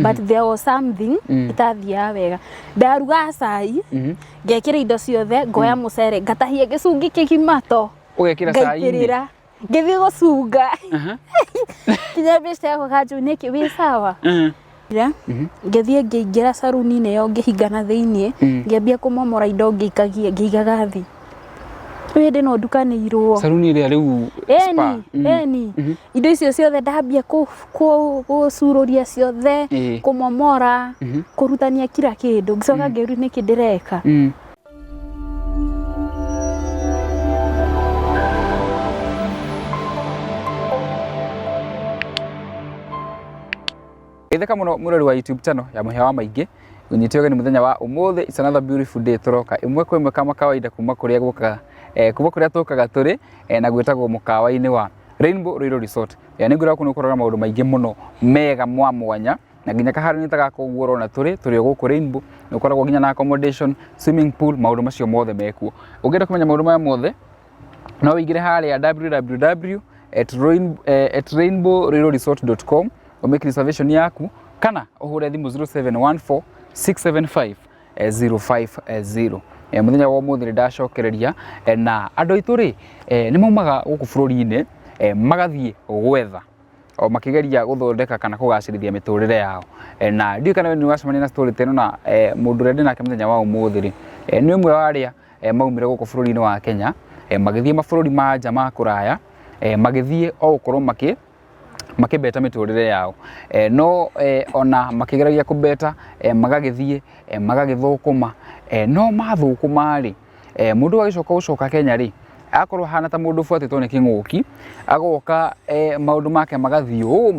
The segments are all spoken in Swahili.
but there was something itathia wega ndaruga cai ngekira indo ciothe ngoya mucere ngatahia gicungi kigimato ugekira cai ngithie gucunga kinya best yako kaju niki wi sawa ngithie ngiingira saruni ne yo ngihingana thiini ngiambia kumomora indo ngiigaga thi wende no duka ni irwo saruni ria riu spa eni indo icio ciothe ndambia kucururia ciothe kumomora kurutania kila kindu ngicoka ngiru niki ndireka Itheka muno murori wa YouTube channel ya Muhewa Maingi unyitioge ni muthenya wa umuthi. It's another beautiful day turoka imwe kwa imwe kama kawaida kuma kuria guka kuma kuria tukaga turi na gwitagwo mukawa-ini wa Rainbow Ruiru Resort. Yani ngura kuno kurora maundu maingi muno mega mwanya na nginya kahari nitaga kuguro na turi guku Rainbow nukoragwo nginya na accommodation, swimming pool, maundu macio mothe mekuo. Ungenda kumenya maundu maya mothe no wigire haria www.rainbowruiruresort.com umake reservation yaku kana uhure thimu 0714 675 050. Muthenya wa umuthi ndacokereria na andu aitu ni maumaga guku bururi-ini magathie gwetha o makigeria guthondeka kana kugacirithia miturire yao na ndio kana ni wacemania na story teno na mundu rende nake muthenya wa umuthi ni umwe wa aria maumire guku bururi-ini wa Kenya magithie mabururi ma nja ma kuraya magithie o gukorwo makibeta miturire yao no ona makigeragia kubeta magagithie magagithukuma no mathukuma ri mundu agicoka ucoka Kenya ri akorwo hana ta mundu fuatitwo ni kinguki agoka maundu make magathio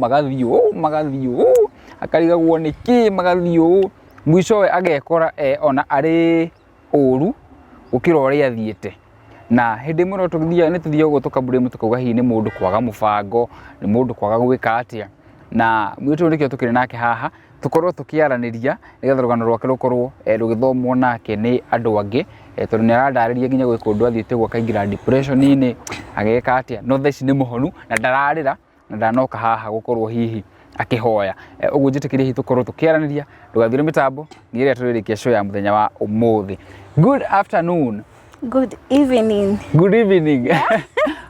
akarigagwo niki magathio mwishowe agekora ona ari uru ukira uria athiete na hindi muno tugithia ni tuthio ugo tukabure mutukuga hi ni mundu kwaga mubango ni mundu kwaga gwika atia na mwitu ndikio tukire nake haha tukorwo tukiaraniria nigetha rugano rwake rukorwo rugithomwo nake ni andu angi tondu ni arandariria nginya gwika undu athiite gwa kaingira depression ini ageka atia no theci ni muhonu na ndararira na ndanoka haha gukorwo hihi akihoya ugu njitikirie hi tukorwo tukiaraniria rugathire mitambo ni iria turirikia show ya muthenya wa umuthi. Good afternoon. Good evening. Good evening.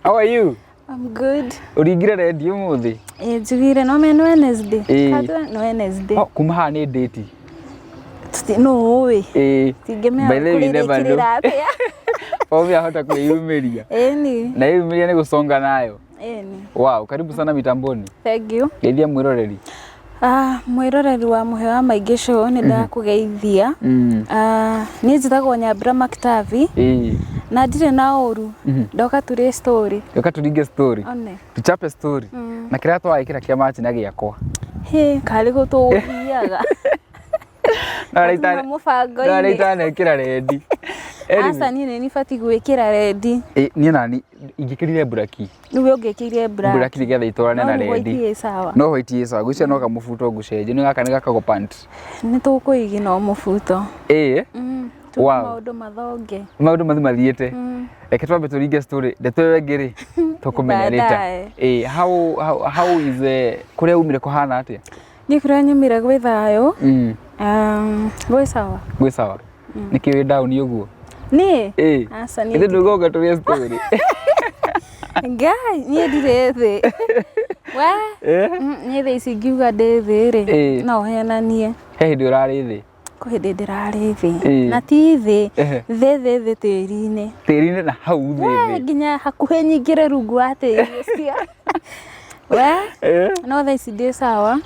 How are you? I'm good. Uringire redio muthi? Njugire no men Wednesday. Katwa no Wednesday. Oh, kuma ha ni date. No we. Tingeme kulirikirira atia. Obia hota kuiyumiria. Eni. Na iyumiria ni gusonga nayo. Eni. Wow, karibu sana mitamboni. Thank you. Geithia mwiroreri. Mwiroreri wa Muhewa Maingi show ni ndakugeithia. Ni njitagwo Nyambura Maktavi. Na ndire na uru ndoka turi story. Ndoka turinge story. One. Tuchape story. Na kira twaikira kia match na giakwa. Kali gututhiaga. Na reitane kira ready. Asa ni fati gwikira ready. Ni nani ingikirire buraki. Niwe ungikirire buraki. Buraki nigetha itwarane na ready. No white sawa. Gucia no kamufuto gucenje ni gaka ni gakago pant. Ni tukuigi no mufuto. Wow. Maundu mathonge. Maundu mathiete. Reke twambe turinge story. Ndetwe ngiri tukumenya later. How is kuria umire kuhana atia? Ni kuria nyumire gwi thayo. Gwi sawa. Gwi sawa. Niki wi down uguo? Ni? Asa ni. Ithe ndugoga turia story. Ngai ni ndire thi. Wa? Ni thi icingiuga ndi thi ri. No henanie. He hindi urari thi. Kuhindi ndirari thi. Na ti thi. Thi tiri-ini. Tiri-ini na hau thi. Nginya hakuhe nyingire rungu wa tiri ucio. Wa? No tha ici ndi sawa.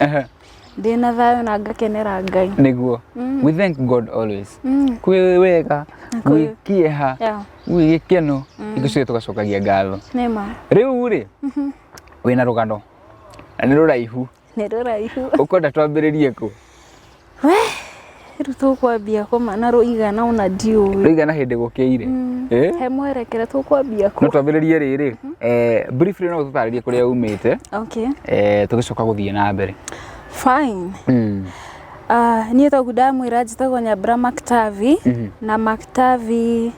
Ndina thayo na ngakenera Ngai. Niguo. We thank God always. Kwi wega. Kieha. Wi gikeno. Igucio tugacokagia ngatho. Nema. Riu ri. Wina rugano. Na ni ruraihu. Ni ruraihu. Ukonda twambiririe ku? Tukwambia koma na ruigana una ndio. Ruigana hindi gukiire. He mwerekera tukwambia ko. No twambiririe riri. Briefly no tutaririe kuria umite. Okay. Tugicoka guthie na mbere. Fine. Ni togudamwira njitagwo Nyambura Maktavi na Maktavi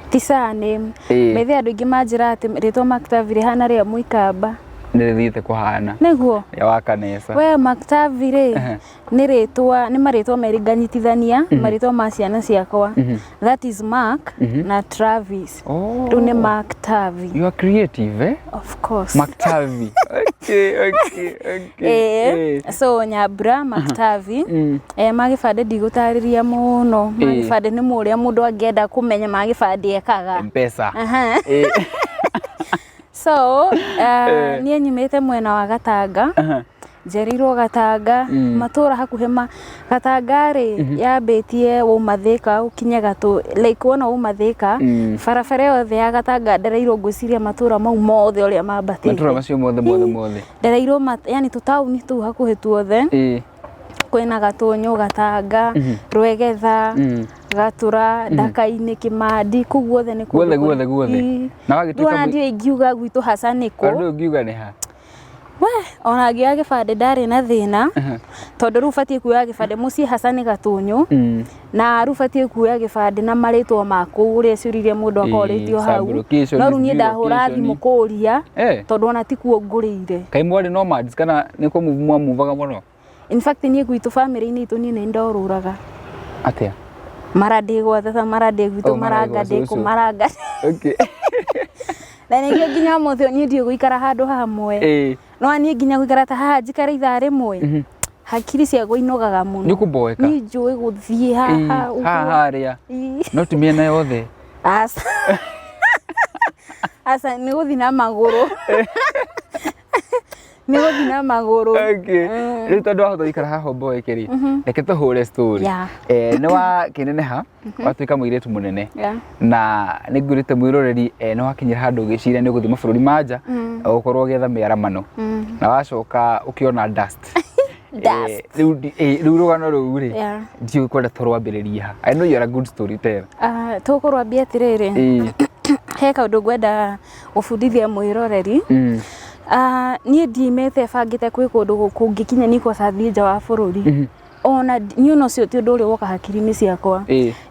ti surname. Methe andu ingi manjira ati ritwa Maktavi rihana ria muikamba. nĩ rĩthiĩte kũhana nĩguo ya wa Kanesa we Mactavi rĩ nĩ marĩtwa merĩ nganyitithania marĩtwa ma ciana ciakwa that is Mark na Travis rĩu nĩ Mactavi. You are creative Of course Mactavi. Okay. So Nyambura Mactavi magĩbandĩ ndigũtarĩria mũno magĩbandĩ nĩ mũrĩa mũndũ angĩenda kũmenya magĩbandĩ ekaga Mpesa. So niĩ nyumĩte mwena wa Gatanga njerirwo Gatanga matũra hakuhĩ Gatanga rĩ yambĩtie wauma Thika ũkinye Gatũ like wona wauma Thika barabara yothe ya Gatanga ndereirwo ngwĩciria matũra mau mothe ũrĩa mambatĩte matũra macio mothe ndereirwo yani tũtaũni tũu hakuhĩ tuothe kwĩna Gatũnyũ Gatanga Rwegetha Gatura Ndaka-inĩ Kĩmandi kũu guothe nĩ guothe na wagĩtuĩka ndiĩ ingiuga gwitũ haca nĩkũ andũ ngiuga nĩ ha we ona ngĩoya gĩbandĩ ndarĩ na thĩna tondũ rĩu batiĩ kuoya gĩbandĩ mũciĩ haca nĩ Gatũnyũ na rĩu batiĩ kuoya gĩbandĩ na marĩtwa makũ ũrĩa ciũririe mũndũ akorĩtio hau no rĩu niĩ ndahũra thimũ kũria tondũ ona ti kuo ngũrĩire kaĩ mwarĩ nomads kana nĩ kũmuvaga mũno. In fact niĩ gwitũ family-inĩ itũ niĩ nĩ ndorũraga atĩa marandĩ gwatha marandĩ gwitũ maranga okay na ningĩ nginya mũthĩ niĩ ndiĩ gũikara handũ hamwe no niĩ nginya gũikara ta haha njikara ithaa rĩmwe hakiri ciaguo inogaga mũno nĩkũmboeka niĩ njũĩ gũthiĩ haha harĩa no ti mĩena yothe asa nĩ gũthiĩ na magũrũ nĩ gũthiĩ na magũrũ. Rĩu tondũ wahota gũikara haha ũmboeke rĩ reke tũhũre story nĩ wakĩneneha watuĩka mũirĩtu mũnene na nĩ ngwĩrĩte mwĩroreri nĩ wakinyĩra handũ ũgĩciria nĩ ũgũthiĩ mabũrũri manja ũgũkorwo ũgĩetha mĩaramano na wacoka ũkĩona dust rĩu rũgano rũu rĩ ndiũĩ kwenda tũrwambĩrĩrie ha. I know you are a good storyteller. Tũkũrwambia atĩrĩrĩ he kaũndũ ngwenda gũbundithia mwĩroreri niĩ ndiumĩte bangĩte kwĩ kũndũ kũngĩkinya nĩ thiĩ nja wa bũrũri ona niĩ ona ũcio ti ũndũ ũrĩa woka hakiri-inĩ ciakwa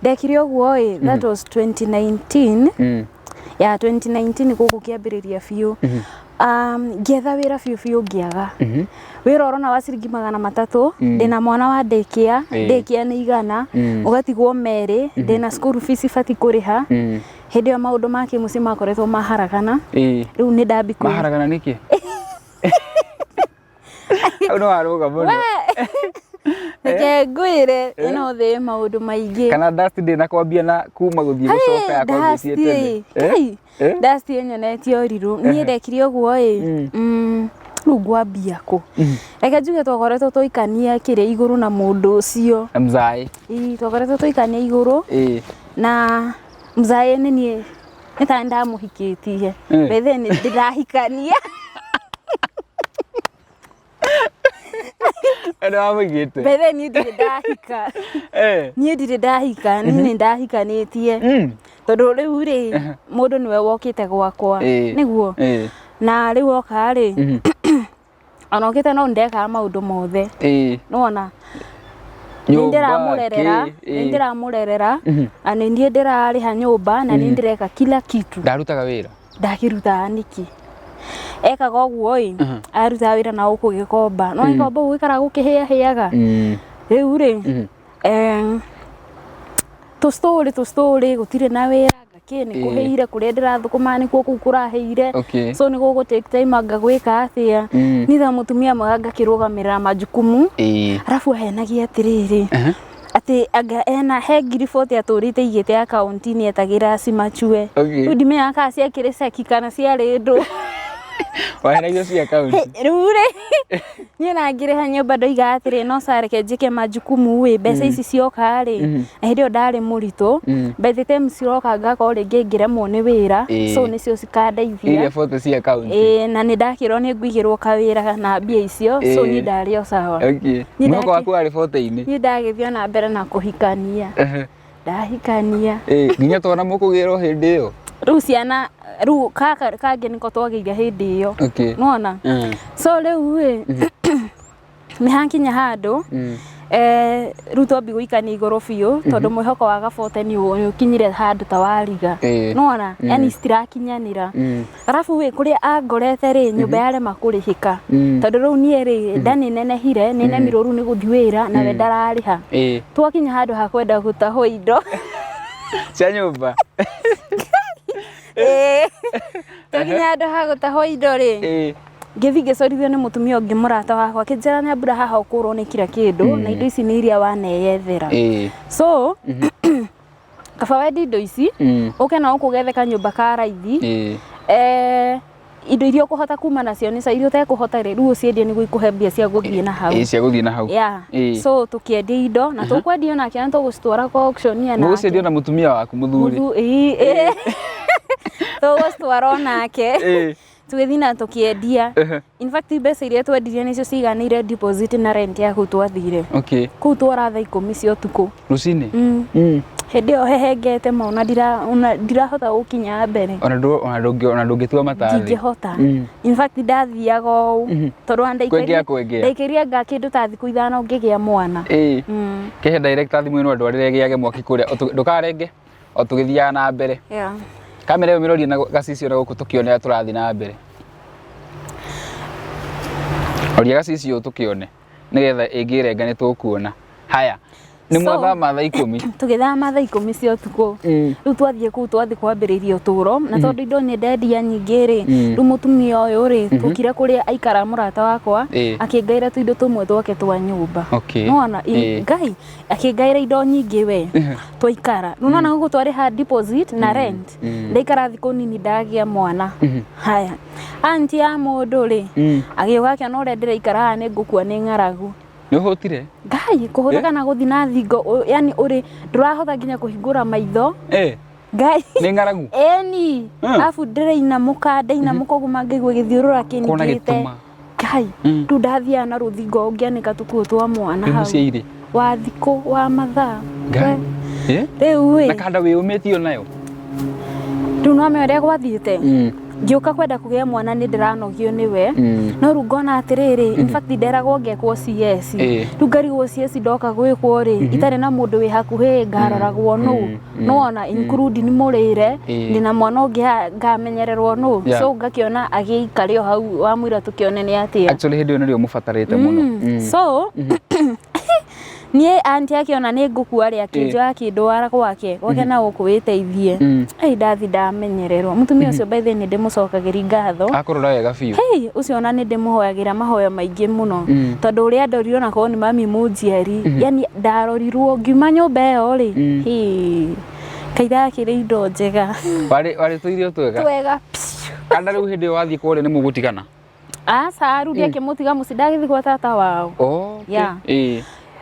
ndekire ũguo that was 2019 ya 2019 gũkũ kĩambĩrĩria biũ ngĩetha wĩra biũ ngĩaga wĩra ũrona wa ciringi 300 ndĩna mwana wa daycare nĩ igana ũgatigwo merĩ ndĩna school fees bati kũrĩha hĩndĩ ĩyo maũndũ ma kĩmũciĩ makoretwo maharagana rĩu nĩ ndambikũ maharagana nĩkĩ au no arũga mũno reke ngwĩre ĩno thĩ maũndũ maingĩ kana dust ndĩna kwambia na kuma gũthiĩ gũcoka ya kwambia tene dust nyonetio ũrirũ niĩ ndekire ũguo rĩu ngwambia kũ reke njuge twakoretwo tũikania kĩrĩa igũrũ na mũndũ ũcio mzai twakoretwo tũikania igũrũ na mzai nĩ niĩ nĩ ta ndamũhikĩtie bethe nĩ ndĩrahikania Ano amũigĩte bethe niĩ ndirĩ ndahika niĩ ndirĩ ndahika niĩ nĩ ndahikanĩtie tondũ rĩu rĩ mũndũ nĩwe wokĩte gwakwa nĩguo na rĩu oka rĩ ona okĩte no ndekaga maũndũ mothe nĩwona nĩ ndĩramũrerera na nĩ niĩ ndĩrarĩha nyũmba na nĩ ndĩreka kila kitu ndarutaga wĩra ndakĩrutaga nĩkĩ ekaga ũguo arutaga wĩra na ũkũgĩkomba no gĩkomba ũgĩkara gũkĩhĩahĩaga rĩu rĩ tũstory gũtirĩ na wĩra nĩ kũhĩire kũrĩa ndĩrathũkũma nĩkuo kũu kũrahĩire so nĩ gũgũ take time ngagwĩka atĩa nitha mũtumia mwega ngakĩrũgamĩrĩra majukumu arabu ahenagia atĩrĩrĩ atĩ anga he ngiri 40 atũrĩte igĩte akaunti-inĩ etagĩra cimachue rĩu ndimenyaga kana ciakĩrĩ ceki kana ciarĩ ndũ wahenagio cia akaunti rĩu rĩ niĩ na ngĩrĩha nyũmba ndoiga atĩrĩ no careke njĩke majukumu mbeca ici cioka rĩ na hĩndĩ ĩyo ndarĩ mũritũ by the time ciroka ngakorwo rĩngĩ ngĩremwo nĩ wĩra so nĩcio cikandeithia iria photo cia akaunti na nĩ ndakĩrwo nĩ ngũigĩrwo kawĩra na mbia icio so niĩ ndarĩ o sawa mwĩhoko waku warĩ photo-inĩ niĩ ndagĩthiĩ na mbere na kũhikania ndahikania nginya twana mũkũgĩrwo hĩndĩ ĩyo rĩu ciana rĩu kangĩ nĩko twagĩire hĩndĩ ĩyo nĩwona so rĩu nĩ hakinya handũ rĩu twambi gũikania igũrũ biũ tondũ mwĩhoko wa Gabote nĩ ũkinyire handũ ta wariga nĩwona yani citirakinyanĩra arabu wĩ kũrĩa angorete rĩ nyũmba yarema kũrĩhĩka tondũ rĩu niĩ rĩ nda nĩnenehire nĩnemirwo rĩu nĩ gũthiĩ wĩra nawe ndararĩha twakinya handũ ha kwenda gũtahwo indo cia nyũmba twakinya handũ ha gũtahwo indo rĩ ngĩthi ngĩcorithio nĩ mũtumia ũngĩ mũrata wakwa akĩnjĩra nĩ ambura haha ũkũrwo nĩ kira kĩndũ na indo ici nĩ iria waneyethera so kaba wendi indo ici ũke na ũkũgethe kanyũmba ka raithi indo iria ũkũhota kuma nacio nĩ iria ũtekũhota rĩ rĩu ũciendie nĩguo ikũhe mbia cia gũthiĩ na hau cia gũthiĩ na hau so tũkĩendia indo na tũkwendio nake na tũgũcitwara kwa auction nake mũgũciendio na mũtumia waku mũthuri tũgũcitwara onake tũgĩthiĩ na tũkĩendia in fact mbeca iria twendirie nĩcio ciganĩire deposit na rent ya kũu twathire kũu twara thaa 10 cia ũtukũ rũcinĩ hĩndĩ ĩyo hehengete ma ona ndirahota gũkinya mbere ona ndũngĩtua matathi ndingĩhota in fact ndathiaga ũũ tondũ ndaikĩria nga kĩndũ ta thikũ 5 ngĩgĩa mwana kehe director thimũ-inĩ ndwarĩre gĩage mwaki kũrĩa ndũkarenge o tũgĩthiaga na mbere kamera ĩyo mĩrorie na gacicio na gũkũ tũkĩone tũrathiĩ na mbere oria gacicio tũkĩone nĩgetha ĩngĩrenga nĩ tũkuona haya nĩ mwathama thaa 10 tũgĩthama thaa 10 cia ũtukũ rĩu twathiĩ kũu twathiĩ kwambĩrĩria ũtũũro na tondũ indo nĩ ndendia nyingĩ rĩ rĩu mũtumia ũyũ rĩ tũkire kũrĩa aikara mũrata wakwa akĩngaĩra tũindo tũmwe twake twa nyũmba nĩwona Ngai akĩngaĩra indo nyingĩ we twaikara rĩu nona gũkũ twarĩha deposit na rent ndaikara thikũ nini ndagĩa mwana haya anti ya mũndũ rĩ agĩũka akĩona ũrĩa ndĩraikara haha nĩ ngũkua nĩ ng'aragu nĩ ũhũtire Ngai kũhũthĩka na gũthiĩ na thingo yani ũrĩ ndũrahota nginya kũhingũra maitho Ngai nĩ ng'aragu eni afu ndainamũka ũguo mangĩigua gĩthiũrũra kĩningĩte Ngai rĩu ndathiaga na rũthingo ngĩanĩka tũkuo twa mwana hau wa thikũ wa mathaa rĩu na kanda wĩyũmĩtio nayo rĩu no me ũrĩa gwathiĩte ngĩũka kwenda kũgĩa mwana nĩ ndĩranogio nĩwe no rĩu ngona atĩrĩrĩ in fact nderagwo ngekwo CS rĩu ngarigwo CS ndoka gwĩkwo rĩ itarĩ na mũndũ wĩ hakuhĩ ngaroragwo nũ nona include nĩ mũrĩre ndĩna mwana ũngĩ ngamenyererwo nũ so ngakĩona agĩikare o hau wamwĩra tũkĩone nĩ atĩa actually hĩndĩ ĩyo nĩrĩo mũbatarĩte mũno so niĩ anti akĩona nĩ ngũkua rĩ akĩnjoya akĩndwara gwake na gũkũ wĩteithie ndathi ndamenyererwo mũtumia ũcio by the way nĩ ndĩmũcokagĩria ngatho akũrora wega biũ ũcio ona nĩ ndĩmũhoyagĩra mahoya maingĩ mũno tondũ ũrĩa ndoriro na korwo nĩ mami mũnjiari yani ndarorirwo ngiuma nyũmba ĩyo rĩ kaitha akĩrĩ indo njega warĩ tũirio twega kana rĩu hĩndĩ ĩyo wathiĩ kũrĩa nĩ mũgũtigana aca rĩu ndiakĩmũtiga mũciĩ ndagĩthiĩ gwa tata wao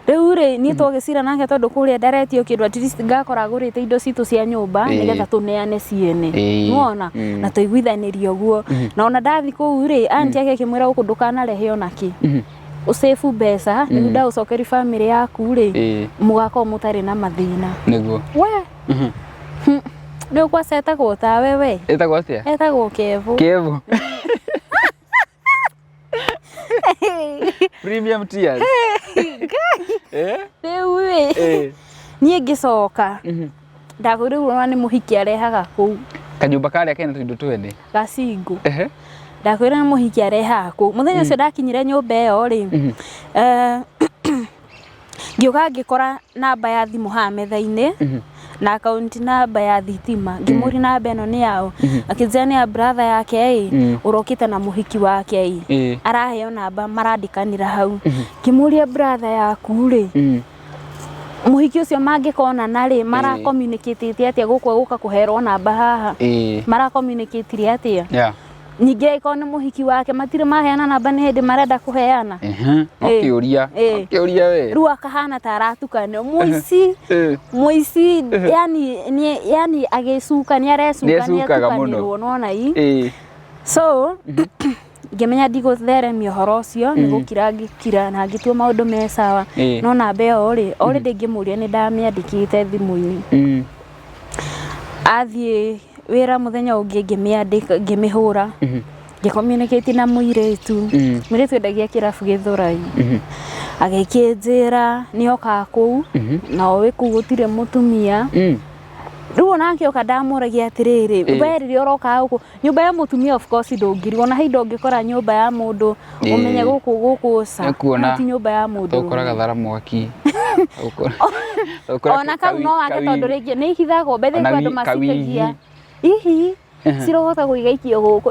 rĩu rĩ niĩ twagĩcira nake tondũ kũrĩa ndaretio kĩndũ at least ngakora agũrĩte indo citũ cia nyũmba nĩgetha tũneane ciene nĩwona na tũiguithanĩrie ũguo na ona ndathi kũu rĩ anti yake akĩmwĩra gũkũ ndũkanarehe onakĩ ũsĩbu mbeca nĩguo ndaũcokeria bamĩrĩ yaku rĩ mũgakorwo mũtarĩ na mathĩna nĩguo we rĩu gwacetagwo tawe we etagwo atĩa etagwo Kevo premium tears rĩu niĩ ngĩcoka ndakwĩrĩirwo nĩ mũhiki arehaga kũu kanyũmba karĩa kena tũindo twene gacingo ndakwĩra nĩ mũhiki arehaga kũu mũthenya ũcio ndakinyire nyũmba ĩyo rĩ ngĩũka ngĩkora namba ya thimũ haha metha-inĩ na account namba ya thitima ngĩmũria namba ĩno nĩ yao akĩnjĩra nĩ ya brother yake ũrokĩte na mũhiki wake araheo namba marandikanĩra hau ngĩmũria brother yaku rĩ mũhiki ũcio mangĩkonana rĩ mara communicate atĩa gũka kũherwo namba haha mara communicate atĩa ningĩ ĩkorwo nĩ mũhiki wake matirĩ maheana namba nĩ hĩndĩ marenda kũheana ũkĩũria we rĩu akahana ta aratukanio mũici yani agĩcuka nĩ arecuka nĩ atukanĩrwo nona so ngĩmenya ndigũtheremia ũhoro ũcio nĩ gũkira ngĩkira na ngĩtua maũndũ me sawa no namba ĩyo rĩ already ngĩmũria nĩ ndamĩandĩkĩte thimũ-inĩ athiĩ wĩra mũthenya ũngĩ ngĩmĩandĩka ngĩmĩhũra ngĩcommunicate na mũirĩtu mũirĩtu endagia kĩrabu Gĩthũrai agĩkĩnjĩra nĩoka kũu na oĩ kũu gũtirĩ mũtumia rĩu onake oka ndamũragia atĩrĩrĩ we rĩrĩa ũroka gũkũ nyũmba ya mũtumia of course ndũngĩrigwo na hĩndĩ ũngĩkora nyũmba ya mũndũ ũmenye gũkũ ca ti nyũmba ya mũndũ ũkoraga thara mwaki ona kau no wake tondũ rĩngĩ nĩ ihithagwo mbere kwa andũ macikagia ihi cirohota gũigaikio gũkũ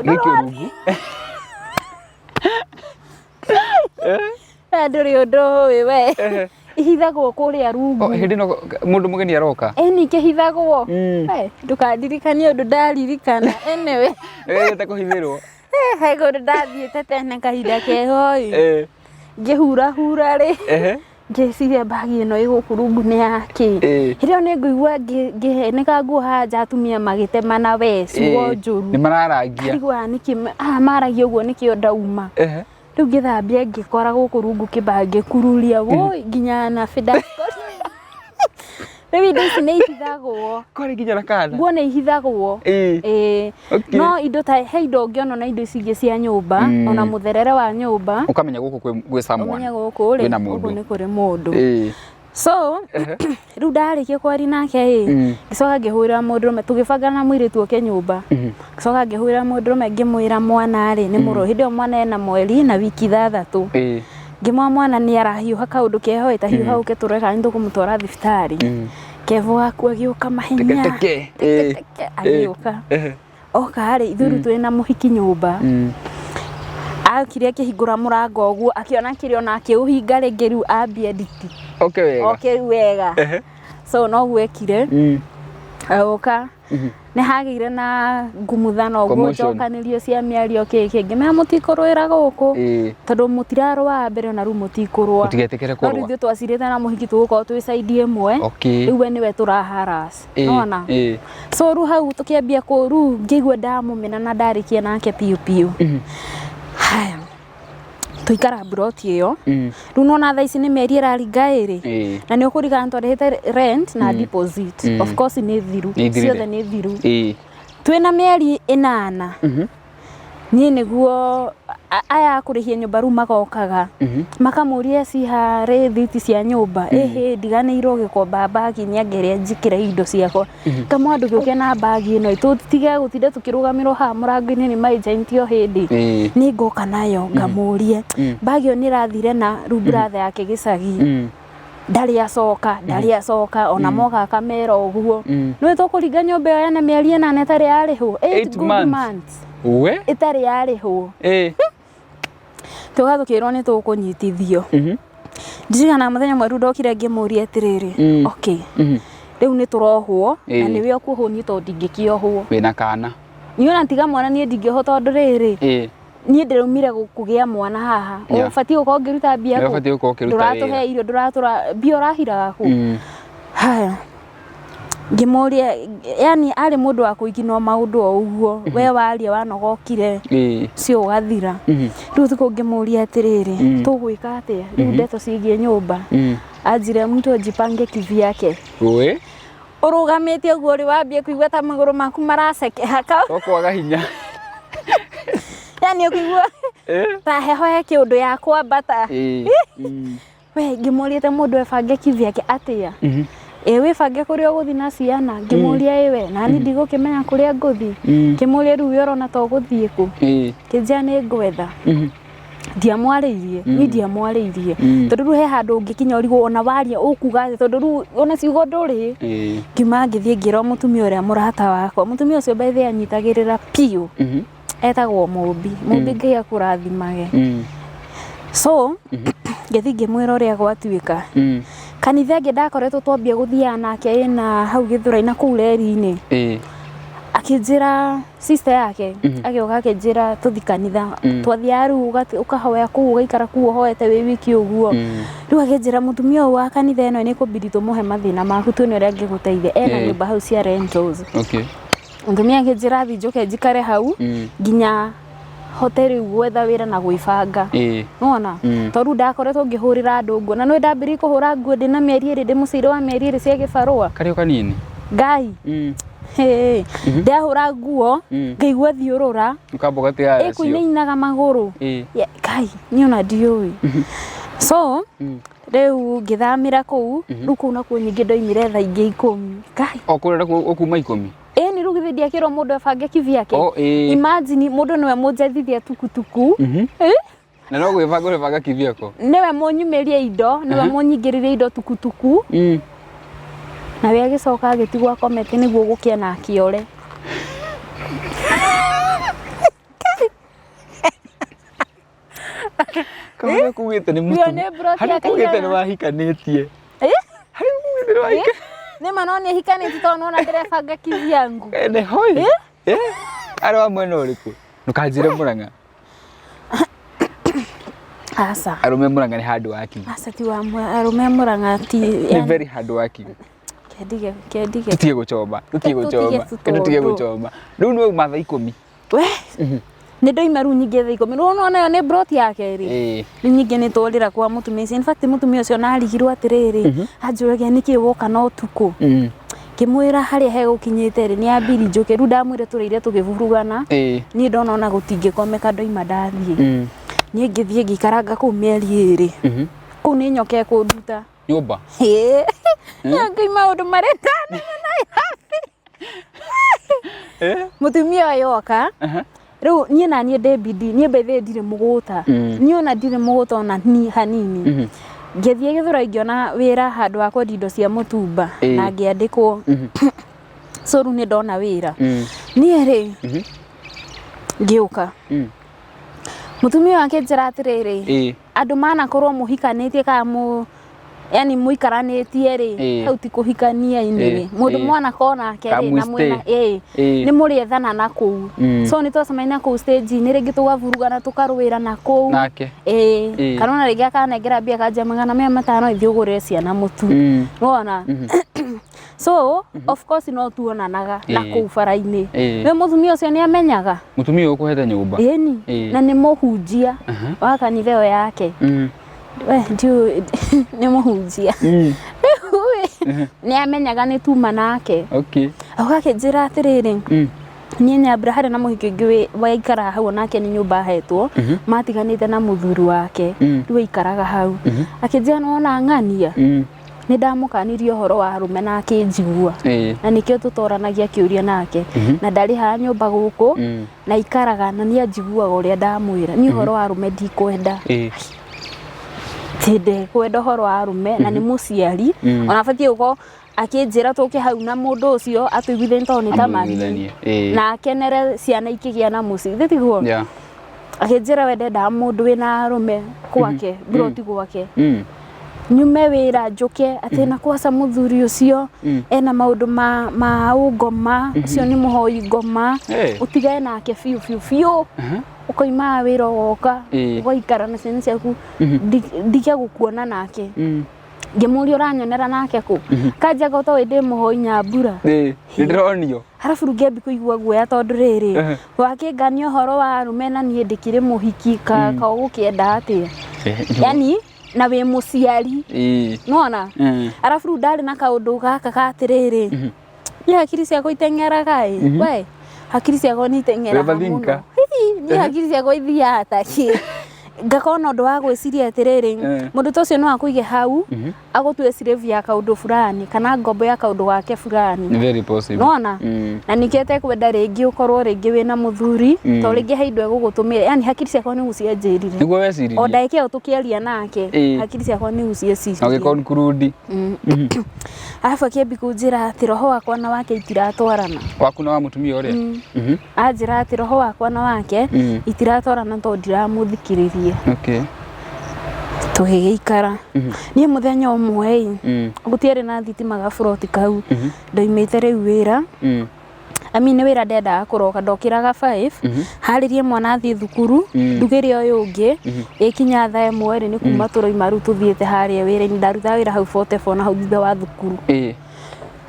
ndũrĩ ũndũ ũĩ we ihithagwo kũrĩa rungu hĩndĩ no mũndũ mũgeni aroka ĩni kĩhithagwo ndũkandirikanie ũndũ ndaririkana anyway wĩte kũhithĩrwo he kũndũ ndathiĩte tene kahinda keho ngĩhurahura rĩ ngĩciria bagi ĩno ĩgũkũ rungu nĩ yake hĩndĩ ĩyo nĩ ngũigua ngĩheneka nguo haja atumia magĩtemana we ciugo njũru nĩ mararangia ndigua nĩkĩ maragia ũguo nĩkĩo ndauma rĩu ngĩthambia ngĩkora gũkũ rungu kĩmba ngĩkururia woi nginya na fida rĩu indo ici nĩ ihithagwo kwarĩ nginya na kana nguo nĩ ihithagwo no indo ta he indo ũngĩona na indo ici ingĩ cia nyũmba ona mũtherere wa nyũmba ũkamenya gũkũ gwĩ someone ũkamenya gũkũ rĩ gũkũ nĩ kũrĩ mũndũ so rĩu ndarĩkia kwaria nake ngĩcoka ngĩhũrĩra mũndũrũme tũgĩbanga na mũirĩtu oke nyũmba ngĩcoka ngĩhũrĩra mũndũrũme ngĩmwĩra mwana rĩ nĩ mũrũ hĩndĩ ĩyo mwana ena mweri na wiki 3 ngĩmwa mwana nĩ arahiũha kaũndũ keho ĩtahiũha ũke tũreka nĩ tũkũmũtwara thibitarĩ Kevo gaku agĩũka mahenya agĩũka oka rĩ ithuĩ twĩ na mũhiki nyũmba akire akĩhingũra mũrango ũguo akĩona kĩrĩ ona akĩũhinga rĩngĩ rĩu ambia nditi okay wega so no gwekire oka nĩ hagĩire na ngumuthano ũguo njokanĩrio cia mĩario kĩngĩ mea mũtikũrũĩra gũkũ tondũ mũtirarũa mbere na rĩu mũtikũrũa mũtigetĩkĩre kũrũa no ithuĩ twacirĩte na mũhiki tũgũkorwo twĩ side ĩmwe rĩu we nĩwe tũraharas nona so rĩu hau tũkĩambia kũru ngĩigua ndamũmena na ndarĩkia nake piu piu haya tuikara broti ĩyo rĩu nona thaa ici nĩ mĩeri ĩraringa ĩrĩ na nĩ ũkũrigana twarĩhĩte rent na deposit of course nĩ thiru ciothe nĩ thiru twĩna mĩeri 8 niĩ nĩguo aya kũrĩhia nyũmba rĩu magokaga makamũria ciha rĩthiti cia nyũmba ndiganĩirwo gĩkomba bagi nĩangeria njĩkĩre indo ciakwa kamwe andũ gĩũke na bagi ĩno tũtige gũtinda tũkĩrũgamĩrwo haha mũrango-inĩ nĩ maĩjentio hĩndĩ nĩ ngoka nayo ngamũrie bagi ĩyo nĩ ĩrathire na rĩu brother yake gĩcagi ndarĩ acoka ona moka akamera ũguo nĩ tũkũringa nyũmba ĩyo yana mĩeri 8 ĩtarĩ yarĩhwo 8 good months ĩtarĩ yarĩhwo tuga tukirwo ni tukunyitithio ndirikana muthenya mweru ndokire ngĩmũria atĩrĩrĩ okay rĩu nĩ tũrohwo na nĩwe ũkuhũnio tondũ ndingĩkĩohwo wĩna kana niona tiga mwana niĩ ndingĩohwo tondũ rĩrĩ niĩ ndĩraumire kũgĩa mwana haha ũbatiĩ gũkorwo ngĩruta mbia kũ ndũratũhe irio mbia ũrahiraga kũ haya ngĩmũria yani arĩ mũndũ wa kũiginwo maũndũ o ũguo we waria wanogokire cio ũgathira rĩu thikũ ngĩmũria atĩrĩrĩ tũgwĩka atĩa rĩu ndeto ciĩgiĩ nyũmba anjire mtu ajipange kivyake ũrũgamĩte ũguo ũrĩ wambia kũigua ta magũrũ maku maracekeha kwaga hinya yani ũkĩigua ta heho ya kĩũndũ ya kwambata we ngĩmũrĩte mũndũ ebange kivyake atĩa wĩbange kũrĩa ũgũthi na ciana ngĩmũria we na niĩ ndigũkĩmenya kũrĩa ngũthi ngĩmũria rĩu ũrona ta ũgũthiĩ kũ kĩnjia nĩ ngwetha ndiamwarĩirie niĩ ndiamwarĩirie tondũ rĩu he handũ ũngĩkinya ũrigwo ona waria ũkuga atĩ tondũ rĩu ona ciugo ndũrĩ ngiuma ngĩthiĩ ngĩra mũtumia ũrĩa mũrata wakwa mũtumia ũcio by the way anyitagĩrĩra piũ etagwo Mũmbi Ngai akũrathimage so ngĩthiĩ ngĩmwĩra ũrĩa gwatuĩka kanitha ngĩ ndakoretwo twambia gũthiaga nake ĩna hau Gĩthũrai na kũu reri-inĩ akĩnjĩra sister yake agĩoka akĩnjĩra tũthi kanitha twathiaga rĩu ũkahoya kũu ũgaikara kũu ũhoete wĩ wiki ũguo rĩu akĩnjĩra mũtumia ũyũ wa kanitha ĩno nĩ kũbidi tũmũhe mathĩna maku tuone ũrĩa angĩgũteithia ena nyũmba hau cia rentals mũtumia akĩnjĩra thiĩ njoke njikare hau nginya hoteli gwetha wĩra na gwĩbanga nona tondũ ndakoretwo ngĩhũrĩra andũ nguo na nĩ ndambĩrĩirie kũhũra nguo ndĩ na mĩeri 2 ndĩ mũcĩire wa mĩeri 2 cia gĩbarũa karĩo kanini Ngai ndahura nguo ngaigua thiurura ukamba gatia ikuinainaga maguru kai niona ndiui so rĩu ngĩthamĩra kũu rĩu kũu nakuo nyingĩ ndoimire thaa ingĩ 10 kai kũrĩa ũkuma 10 ni rĩu githĩ ndiakĩrwo mũndũ abange kivyake imagine mũndũ niwe mũnjethithia tukutuku na no gwĩbanga kivyako niwe mũnyumĩrie indo niwe mũnyingĩrĩrie indo tukutuku na we agĩcoka agĩtigwo akomete nĩguo gũkĩa na kĩore Kama kugite ni mtu. Hari kugite ni wahikanĩtie. Hari kugite ni wahikanĩtie. Ni manoni hikanĩtie tondũ nona ndĩrebanga kivyangu. Ne hoi. Ari wa mwena ũrĩkũ? Ndukanjire Murang'a. Asa. Arume Murang'a ni hard working. Asa ti wa arume Murang'a ti. Ni very hard working. Kedige. Tutige gucoba. Tutige gucoba. Rĩu nĩ mathaa 10. We. Nĩ ndoima rĩu nyingĩ thaa 10. Rĩu nona yo nĩ brot ya kerĩ. Rĩu nyingĩ nĩ twarĩra kwa mũtumia ũcio. In fact mũtumia ũcio narigirwo atĩrĩrĩ. Anjũragia nĩkĩ woka no tukũ. Ngĩmwĩra harĩa hegũkinyĩte rĩ nĩ ambiri njũke. Rĩu ndamwĩra tũrĩire tũgĩburugana. Niĩ ndona ona gũtingĩkomeka ndoima ndathiĩ. Niĩ ngĩthiĩ ngĩikaranga kũu mĩeri ĩrĩ. Kũu nĩ nyoka ĩkũnduta. Nyũmba. Ngai maũndũ marendana na mũtumia ũyũ yoka. Rĩu niĩ na niĩ ndebidi niĩ mbethe ndirĩ mũgũta. Niĩ ona ndirĩ mũgũta ona ni hanini. Ngĩthiĩ Gĩthũrai ngĩona wĩra handũ wa kwendia indo cia mũtumba na ngĩandĩkwo. So rĩu nĩ ndona wĩra. Niĩ rĩ ngĩũka. Mũtumia wake njĩra atĩrĩrĩ andũ manakorwo mũhikanĩtie kana yani mũikaranĩtie rĩ hau ti kũhikania-inĩ rĩ mũndũ mwana kona kerĩ na mwena nĩ mũrĩethana na kũu so nĩ twacemania kũu stage-inĩ rĩngĩ tũgavurugana tũkarũĩra na kũu kana ona rĩngĩ akanengera mbia kanjia 500 ithiĩ ũgũrĩre ciana mũtu nĩwona so of course no tuonanaga na kũu bara-inĩ we mũtumia ũcio nĩ amenyaga mũtumia ũkũhete nyũmba na nĩ mũhunjia wa kanitha ĩyo yake we nĩ mũhunjia nĩ amenyaga nĩ tuma nake agakĩnjĩra atĩrĩrĩ niĩ nyambura harĩ na mũhiki ũngĩ waikara hau nake nĩ nyũmba hetwo matiganĩte na mũthuri wake rĩu aikaraga hau akĩnjĩra nĩwona ng'ania nĩ ndamũkanirie ũhoro wa arũme na akĩnjigua na nĩkĩo tũtoranagia kĩũria nake na ndarĩ ha nyũmba gũkũ na ikaraga na nĩ anjiguaga ũrĩa ndamwĩra niĩ ũhoro wa arũme ndikwenda tende kwenda ũhoro wa arũme na nĩ mũciari ona batie gũkorwo akĩnjĩra tũke hau na mũndũ ũcio atũiguithie tondũ nĩ ta mami na akenere ciana ikĩgĩa na mũciĩ thĩtiguo akĩnjĩra we ndendaga mũndũ wĩna arũme gwake broti gwake nyume wĩra njũke atĩ na kwaca mũthuri ũcio ena maũndũ ma ũngoma ũcio nĩ mũhoi ngoma ũtigane nake biũ ukoima wĩra woka ũgaikara na ciana ciaku ndige gũkuona nake ngĩmũria ũranyonera nake kũ kanjia gũta wĩ ndĩ mũhoi Nyambura ndĩronio harabu ngĩambi kũigua guoya tondũ rĩrĩ wakĩngania ũhoro wa arũme na niĩ ndĩkĩrĩ mũhiki ka ũgũkĩenda atĩa yani na wĩ mũciari nona arabu rĩu ndarĩ na kaũndũ gaka gatĩrĩrĩ niĩ hakiri ciakwa iteng'eraga we hakiri ciakwa nĩ iteng'eraga mũno niĩ hakiri ciakwa ithiaga takĩ ngakona ũndũ wa gwĩciria atĩrĩrĩ mũndũ ta ũcio no akũige hau agũtue slave ya kaũndũ fulani kana ngombo ya kaũndũ gake fulani very possible nona na nĩkĩo tekwenda rĩngĩ ũkorwo rĩngĩ wĩna mũthuri to rĩngĩ he indo egũgũtũmĩra yani hakiri ciakwa nĩ gucianjĩrire nĩguo wecirie o ndagĩka ĩyo tũkĩaria nake hakiri ciakwa nĩ guciecirie ũgĩkonkurudi arabu akĩambi kũnjĩra atĩ roho wakwa na wake itiratwarana waku na wa mũtumia ũrĩa anjĩra atĩ roho wakwa na wake itiratwarana tondũ ndiramũthikĩrĩria tũgĩgĩikara niĩ mũthenya ũmwe gũtiarĩ na thitima gaburoti kau ndoimĩte rĩu wĩra nĩ wĩra ndendaga kũroka ndokĩraga 5 harĩrie mwana athiĩ thukuru ndugĩre ũyũ ũngĩ ĩkinya thaa 1 rĩ nĩ kuma tũroima rĩu tũthiĩte harĩa wĩra-inĩ ndarutaga wĩra hau 44 na hau thutha wa thukuru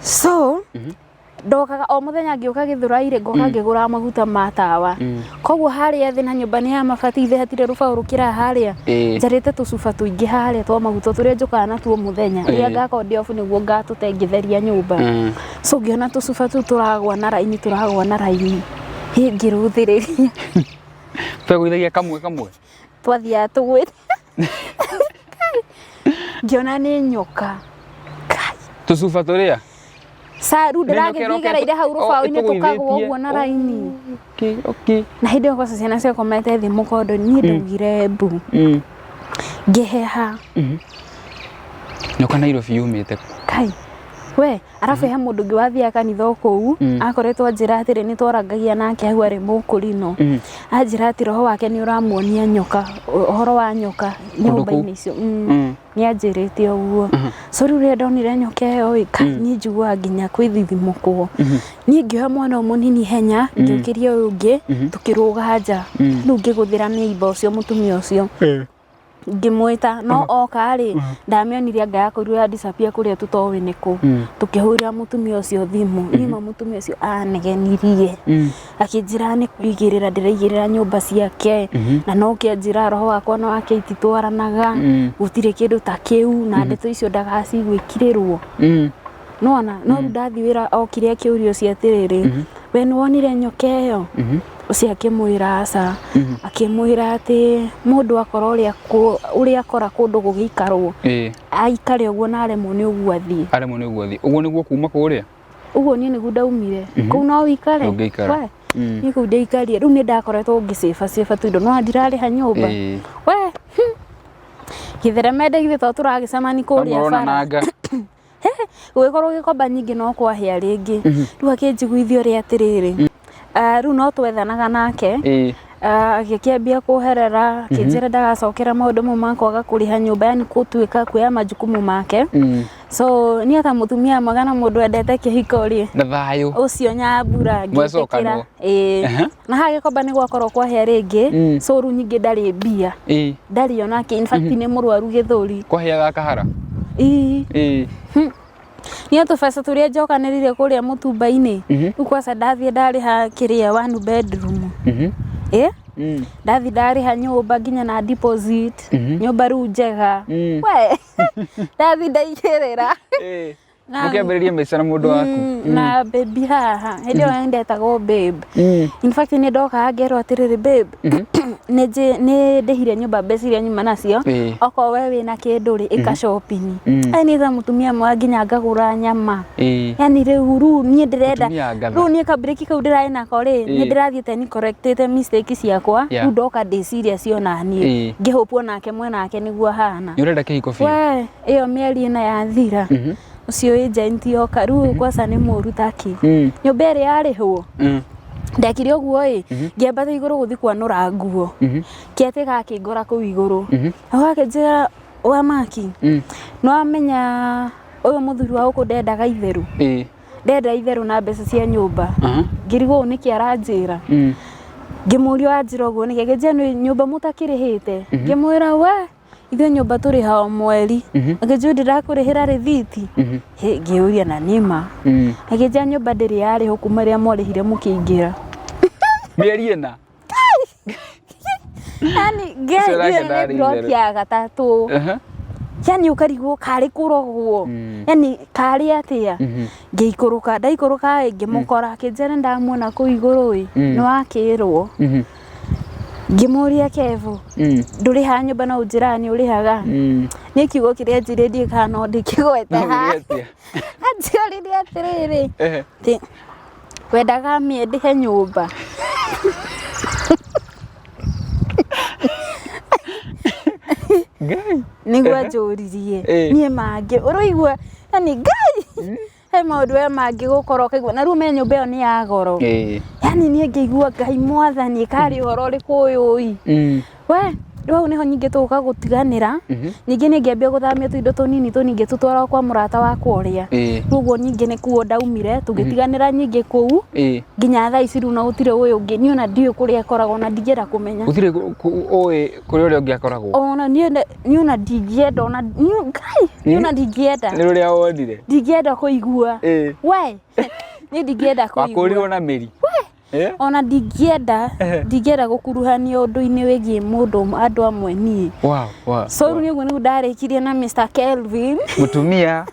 so ndokaga o mũthenya ngĩũka Gĩthũrai ngoka ngĩgũra maguta ma tawa koguo harĩa thĩ na nyũmba nĩ ya mabati ithe hatirĩ rũbaũ rũkĩra harĩa njarĩte tũcuba tũingĩ harĩa twa maguta tũrĩa njũkaga natuo mũthenya rĩrĩa ngakorwo ndĩ off nĩguo ngatũte ngĩtheria nyũmba so ngiona tucuba tu turagwa na raini ngĩrũthĩrĩria twegũithagia kamwe twathiaga tũgwĩte ngiona nĩ nyoka tucuba tũrĩa saru ndĩragĩthiĩ gereire hau rũbaũ-inĩ tũkagwa ũguo na raini na hĩndĩ ĩyo kwaca ciana ciakomete thĩ mũkondo niĩ ndaugire mbu ngĩheha nyoka Nairobi yumĩte kai we arabu he mũndũ ũngĩ wathiaga kanitha kũu akoretwo njĩra atĩrĩ nĩ twarangagia nake hau arĩ mũkũrino anjĩra atĩ roho wake nĩ ũramuonia nyoka ũhoro wa nyoka nyũmba-inĩ icio nĩ anjĩrĩte ũguo so rĩu rĩrĩa ndonire nyoka ĩyo niĩ njiguaga nginya kwĩthithimũkwo niĩ ngĩoya mwana mũnini henya ngĩũkĩria ũyũ ũngĩ tũkĩrũga nja rĩu ngĩgũthĩra neighbor ũcio mũtumia ũcio ngĩmwĩta no oka rĩ ndamĩonire anga yakorirwo ya disappear kũrĩa tũtoĩ nĩ kũ tũkĩhũrĩra mũtumia ũcio thimũ nĩma mũtumia ũcio anegenirie akĩnjĩra nĩ kũigĩrĩra ndĩraigĩrĩra nyũmba ciake na no kĩanjĩra roho wakwa na wake ititwaranaga gũtirĩ kĩndũ ta kĩu na ndeto icio ndagacigwĩkirĩrwo nona no ndathiĩ wĩra o kĩrĩa kĩũrio cia atĩrĩrĩ we nĩwonire nyoka ĩyo ũcio akĩmwĩra aca akĩmwĩra atĩ mũndũ akora ũrĩa akora kũndũ gũgĩikarwo aikare ũguo na aremwo nĩ ũguo athiĩ ũguo nĩguo kuma kũrĩa ũguo niĩ nĩguo ndaumire kũu no wĩikare niĩ kũu ndaikarire rĩu nĩ ndakoretwo ngĩcĩba tũindo no ndirarĩha nyũmba we gĩthereme githĩ to tũragĩcemani kũrĩa bara gũgĩkorwo gĩkomba nyingĩ no kwahĩa rĩngĩ rĩu akĩnjiguithia ũrĩa atĩrĩrĩ rĩu no twethanaga nake agĩkĩambia kũherera akĩnjĩra ndagacokera maũndũ mau ma kwaga kũrĩha nyũmba yani gũtuĩka kuoya majukumu make so niĩ ta mũtumia mwega na mũndũ endete kĩhiko rĩ na thayũ ũcio Nyambura ngĩtĩkĩra na haha gĩkomba nĩ gwakorwo kwahĩa rĩngĩ so rĩu nyingĩ ndarĩ mbia ndarĩ onake in fact nĩ mũrwaru gĩthũri kwahĩaga kahara niĩ tũbeca tũrĩa njokanĩrire kũrĩa mũtumba-inĩ rĩu kwaca ndathiĩ ndarĩha kĩrĩa 1 bedroom ndathi ndarĩha nyũmba nginya na deposit nyũmba rĩu njega we ndathi ndaigĩrĩra mũkĩambĩrĩria maica na mũndũ waku na baby haha hĩndĩ ĩyo ndetagwo babe in fact nĩ ndokaga ngerwo atĩrĩrĩ babe nĩ ndĩhire nyũmba mbeca iria nyuma nacio okorwo we wĩna kĩndũ rĩ ĩka shopping niĩ ta mũtumia mwa nginya ngagũra nyama yani rĩu niĩ ndĩrenda rĩu niĩ kabirĩki kau ndĩrarĩ nako rĩ nĩ ndĩrathiĩte ni correctĩte mistake ciakwa rĩu ndoka ndĩ serious ona niĩ ngĩhope onake mwenake nĩguo hana nĩ ũrenda kĩhiko biũ we ĩyo mĩeri ĩna yathira ũcio agent yoka rĩu kwaca nĩ mũru taki nyũmba ĩrĩa yarĩhwo ndekire ũguo ngĩambata igũrũ gũthiĩ kwanũra nguo kĩatĩ gakĩngora kũu igũrũ agakĩnjĩra wa maki no amenya ũyũ mũthuri wa gũkũ ndendaga itherũ ndenda itherũ na mbeca cia nyũmba ngĩrigwo ũũ nĩkĩ aranjĩra ngĩmũria anjĩra ũguo nĩkĩ akĩnjĩra nyũmba mũtakĩrĩhĩte ngĩmwĩra we ithuĩ nyũmba tũrĩha o mweri akĩnjũria ndĩrakũrĩhĩra rĩthiti ngĩũria na nĩma akĩnjĩra nyũmba ndĩrĩ yarĩhwo kuma rĩrĩa mwarĩhire mũkĩingĩra mĩeri ĩna yani nĩ plot ya gatatũ yani ũkarigwo karĩ kũrogwo yani karĩ atĩa ngĩikũrũka ndaikũrũka ngĩmũkora akĩnjĩra ndamuona kũu igũrũ nĩ wakĩrwo ngĩmũria Kevo ndũrĩha nyũmba na ũnjĩra nĩ ũrĩhaga nĩ kiugo kĩrĩa njĩrĩndie kana no ndĩkĩgwete haha anjĩrĩrie atĩrĩrĩ wendaga ndĩhe nyũmba nĩguo anjũririe niĩ mangĩ ũrũigua yani Ngai he maũndũ we mangĩ gũkorwo ũkaigua na rĩu me nyũmba ĩyo nĩ ya goro yani niĩ ngĩigua Ngai mwathani karĩ ũhoro ũrĩkũ ũyũ we rĩu hau nĩho nyingĩ tũgũka gũtiganĩra ningĩ nĩ ngĩambia gũthamia tũindo tũnini tũningĩ tũtwara kwa mũrata wakwa ũrĩa rĩu ũguo ningĩ nĩ kuo ndaumire tũgĩtiganĩra nyingĩ kũu nginya thaa ici rĩu na gũtirĩ ũyũ ũngĩ niĩ ona ndiũĩ kũrĩa akoragwo na ndingĩenda kũmenya gũtirĩ ũĩ kũrĩa ũrĩa ũngĩ akoragwo ona niĩ ona ndingĩenda ona niĩ ona ndingĩenda nĩ rũrĩa wonire ndingĩenda kũigua we niĩ ndingĩenda kũigua wakũrirwo na mĩri ona ndingĩenda gũkuruhania ũndũ-inĩ wĩgiĩ mũndũ andũ amwe niĩ so rĩu nĩguo nĩguo ndarĩkirie na Mr. Kelvin mũtumia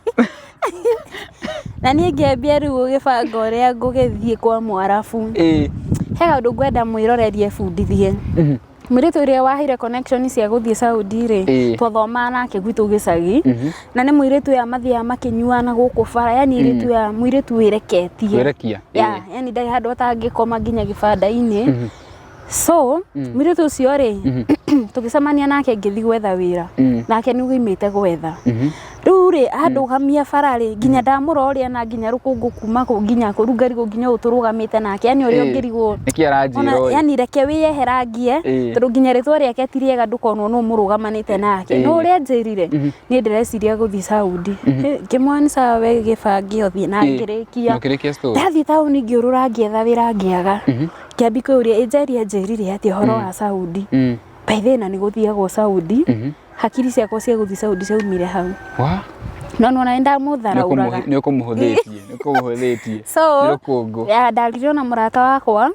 Na niĩ ngĩambia rĩu gũgĩbanga ũrĩa ngũgĩthiĩ kwa Mwarabu. He kaũndũ ngwenda mwĩrorerie bundithie. Mũirĩtu ũrĩa waheire connection cia gũthiĩ Saudi rĩ, twathomaga nake gwitũ gĩcagi. Na nĩ mũirĩtu ya mathiaga makĩnyuana gũkũ bara, yani mũirĩtu wĩreketie. Werekia. Yani ndarĩ handũ atangĩkoma nginya gĩbanda-inĩ. So, mũirĩtu ũcio rĩ, tũgĩcemania nake ngĩthiĩ gwetha wĩra. Nake nĩ ũgĩimĩte gwetha. Rĩu rĩ, andũgamia bara rĩ, nginya ndamũroria na nginya rũkũngũ kuma kũ nginya kũ rũngarigũ nginya ũtũrũgamĩte nake. Yani ũrĩa ũngĩrigwo. Nĩkĩ aranjĩra. Yani reke wĩyeherangie, tondũ nginya rĩtwa rĩake ti rĩega ndũkonwo nũ mũrũgamanĩte nake. No ũrĩa njĩrire, niĩ ndĩreciria gũthiĩ Saudi. Ngĩmwĩra nĩ sawa we gĩbange ũthiĩ na ngĩrĩkia. Ngĩrĩkia story. Ndathiĩ taũni ngĩũrũra ngĩetha wĩra ngĩaga. Kĩambi kũria njĩrire atĩ ũhoro wa Saudi. Baithe na nĩ gũthiagwo Saudi. Hakiri ciakwa cia gũthiĩ Saudi ciaumire hau. No nĩ ndamũtharaũraga. Nĩ ũkũmũhũthĩtie. So, ndaririo na mũrata wakwa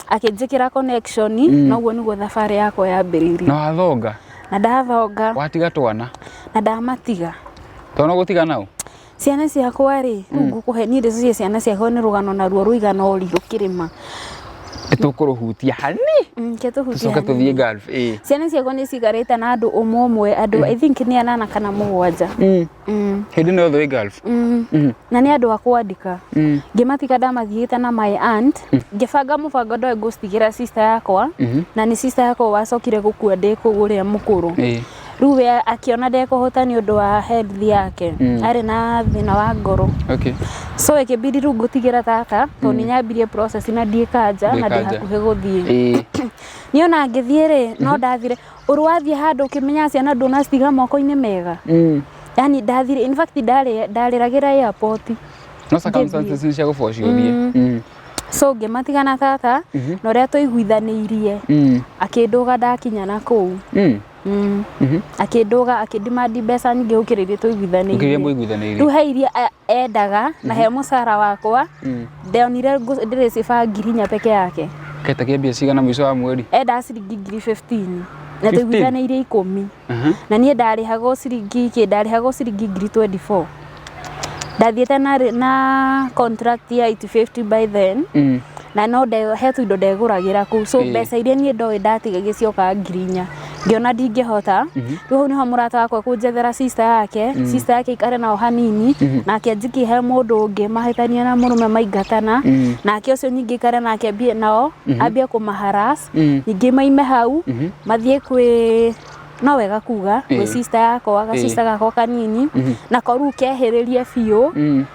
akĩnjĩkĩra connection, noguo nĩguo thabarĩ yakwa yambĩrĩirie. Na wathonga? Na ndathonga. Watiga twana? Na ndamatiga. Twana gũtiga nao? Ciana ciakwa rĩ, rĩu ngũkũhe niĩ ndĩcirie ciana ciakwa nĩ rũgano naruo rũigana ũrirũ kĩrĩma. Tũkũrũhutia hani. Tũcoke tũthiĩ Gulf. Ciana ciakwa nĩ cigarĩte na andũ ũmwe andũ I think nĩ 8 kana 7. Hĩndĩ ĩno yothe wĩ Gulf. Na nĩ andũ a kwandĩka. Ngĩmatiga ndamathiĩte na my aunt. Ngĩbanga mũbango ndoe ngũcitigĩra sister yakwa. Na nĩ sister yakwa wacokire gũkua ndĩkũgũrĩa mũkũrũ. Rĩu we akĩona ndekũhota nĩ ũndũ wa health yake. Arĩ na thĩna wa ngoro. So ĩkĩbidi rĩu ngũtigĩra tata, tondũ nĩ nyambirie process na ndiĩ kanja na ndĩ hakuhĩ gũthiĩ. Niĩ ona ngĩthiĩ rĩ, no ndathire ũrĩ wathiĩ handũ ũkĩmenya ciana ndũnacitiga moko-inĩ mega. Yani ndathire, in fact ndarĩragĩra airport. No circumstances nĩ cia gũforce ũthiĩ. So ngĩmatiga na tata, na ũrĩa tũiguithanĩirie, akĩndũga ndakinya na kũu. Akĩndũga akĩndimandi mbeca nyingĩ gũkĩrĩria tũiguithanĩirie. Rĩu he iria endaga na he mũcara wakwa, ndonire ndĩrĩciba 1000 peke yake. Ketakia mbia cigana mũico wa mweri? Enda ciringi 15,000. Na tũiguithanĩirie 10. Na niĩ ndarĩhagwo ciringi 24,000. Ndathiĩte na contract ya 850 by then. Na no he tũindo ndegũragĩra kũu. So mbeca iria niĩ ndoĩ ndatiga gĩcioka 4,000. Ngĩona ndingĩhota. Rĩu hau nĩho mũrata wakwa kũnjethera sister yake ikare nao hanini, nake njĩkĩhe mũndũ ũngĩ mahĩtania na mũrũme maingatana, nake ũcio ningĩ ikare nake ambie nao, ambie kũmaharas, ningĩ maime hau, mathiĩ kwĩ no wega kuga gwĩ sister yakwa, sister gakwa kanini, na koru kehĩrĩrie biũ.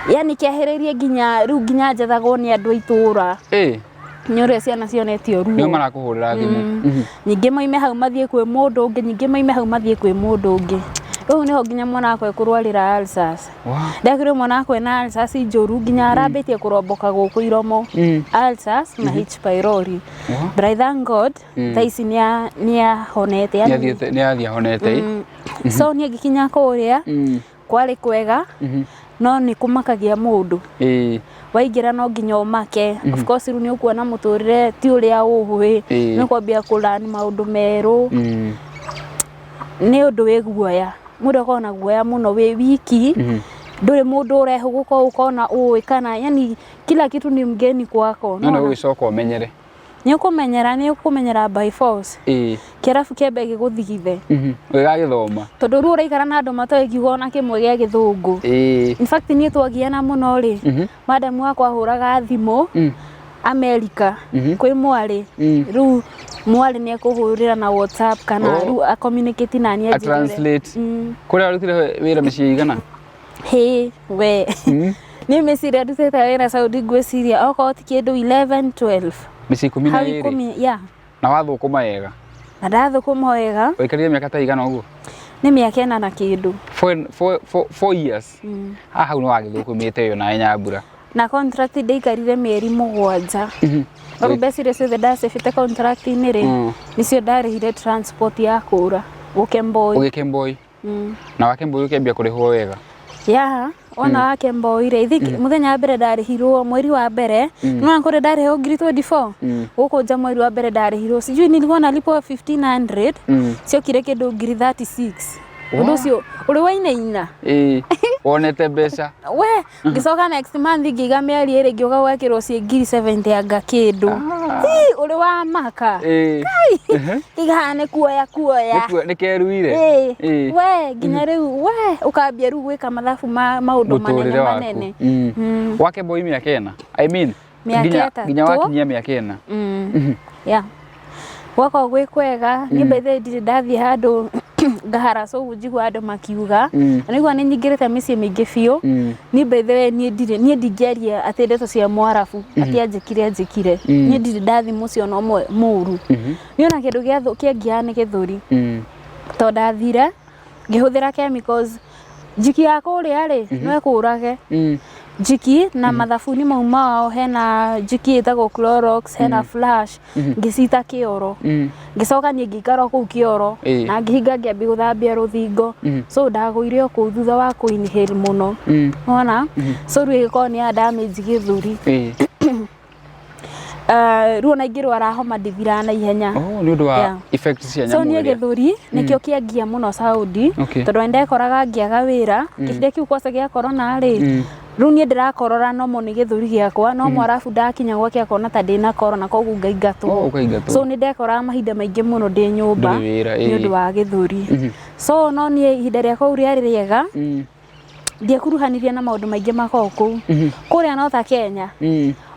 Yani kehĩrĩrie nginya njethagwo nĩ andũ a itũra. Nĩ ũrĩa ciana cionetio ruo. Nĩo marakũhũrĩra thimũ. Ningĩ maime hau mathiĩ kwĩ mũndũ ũngĩ, ningĩ maime hau mathiĩ kwĩ mũndũ ũngĩ. Rĩu nĩho nginya mwana wakwa ekũrwarĩra ulcers. Ndekĩrwo mwana wakwa ena ulcers njũru, nginya arambĩtie kũromboka gũkũ iromo. Ulcers na H. pylori. But I thank God, thaa ici nĩahonete. Nĩathiĩ ahonete. So niĩ ngĩkinya kũrĩa, kwarĩ kwega, no nĩ kũmakagia mũndũ. Waingĩra no nginya ũmake. Of course rĩu nĩ ũkuona mũtũrĩre ti ũrĩa ũĩ, nĩ kwambia kũlearn maũndũ merũ. Nĩ ũndũ wĩ guoya. Mũndũ akoragwo na guoya mũno wĩ wiki. Ndũrĩ mũndũ ũrehũgũka ũkona ũĩ kana yani kila kitu ni mgeni kwako. No ũgĩcoka ũmenyere. Nĩ ũkũmenyera by force. Kĩarabu kĩambe gĩgũthigithe. Gĩgagĩthoma. Tondũ rĩu ũraikara na andũ matoĩ kiugo ona kĩmwe gĩa gĩthũngũ. In fact niĩ twagiana mũno rĩ, madam wakwa ahũraga thimũ America kwĩ mwarĩ. Rĩu mwarĩ nĩ ekũhũrĩra na WhatsApp kana rĩu a communicate na niĩ translate. Kũrĩa ũrutire wĩra mĩciĩ igana? We. Niĩ mĩciĩ ndutĩte wĩra Saudi ngwĩciria okorwo ti kĩndũ 11, 12. Mĩciĩ 12. Na wathũkũma wega? Na ndathũkũma wega. Waikarire mĩaka ta igana ũguo? Nĩ mĩaka 4 na kĩndũ. 4 years. Hau nĩ wagĩthũkũmĩte yo na Nyambura. Na contract ndaikarire mĩeri 7. Rĩu mbeca iria ciothe ndacĩbĩte contract-inĩ rĩ, nĩcio ndarĩhire transport ya kũra gũkemboi. Ũgĩkemboi? Na wakemboi ũkĩambia kũrĩhwo wega? Ona wakemboi rĩ, think mũthenya wa mbere ndarĩhirwo mweri wa mbere, no kũrĩ ndarĩhwo 24. Gũkũ nja mweri wa mbere ndarĩhirwo, sijui nilikuwa nalipwa 1500, ciokire kĩndũ 36. Undu ucio uri wainaina wonete mbeca we ngicoka next month ngiga mieri iri ngiuga gwakirwo cie ngiri 70 anga kindu uri wa maka igane kuoya nikeruire we nginya riu we ukambia riu gwika mathabu maundu manene wake boy miaka ena I mean nginya wakinyia miaka ena yeah wako gwe kwega ni bethe ndiri ndathie handu ngahara so njigua andu makiuga nigua ni nyingirite micii mingi biu ni bethe ni ndingeria ati ndeto cia mwarabu ati anjikire ni ndiri ndathi mucio no muru ni ona kindu kia ni githuri to ndathire ngihuthira chemicals jiki yako ria ri no kurage jiki na mathabuni mau mao hena jiki itagwo Clorox hena flash ngicita kioro ngicoka ni ngikara ku kioro na ngihinga ngiambi guthambia ruthingo so ndagwire ku thutha wa ku inhale muno wona so riu ko ni damage githuri ruona ingirwara homa ndithira na ihenya ni undu wa effects cia nyamu so ni githuri nikio kiangia muno Saudi tondu ende koraga ngiaga wira kinde kiu kwasa gia corona ri riu ni ndirakorora no mo ni githuri giakwa no mwarabu ndakinya gwake akona ta ndina corona koguo ngaigatwo so ni ndekora mahinda maingi muno ndi nyumba ni undu wa githuri so no ni ihinda riakwa uria riega ndiekuruhanirie na maundu maingi makoku kuria no ta Kenya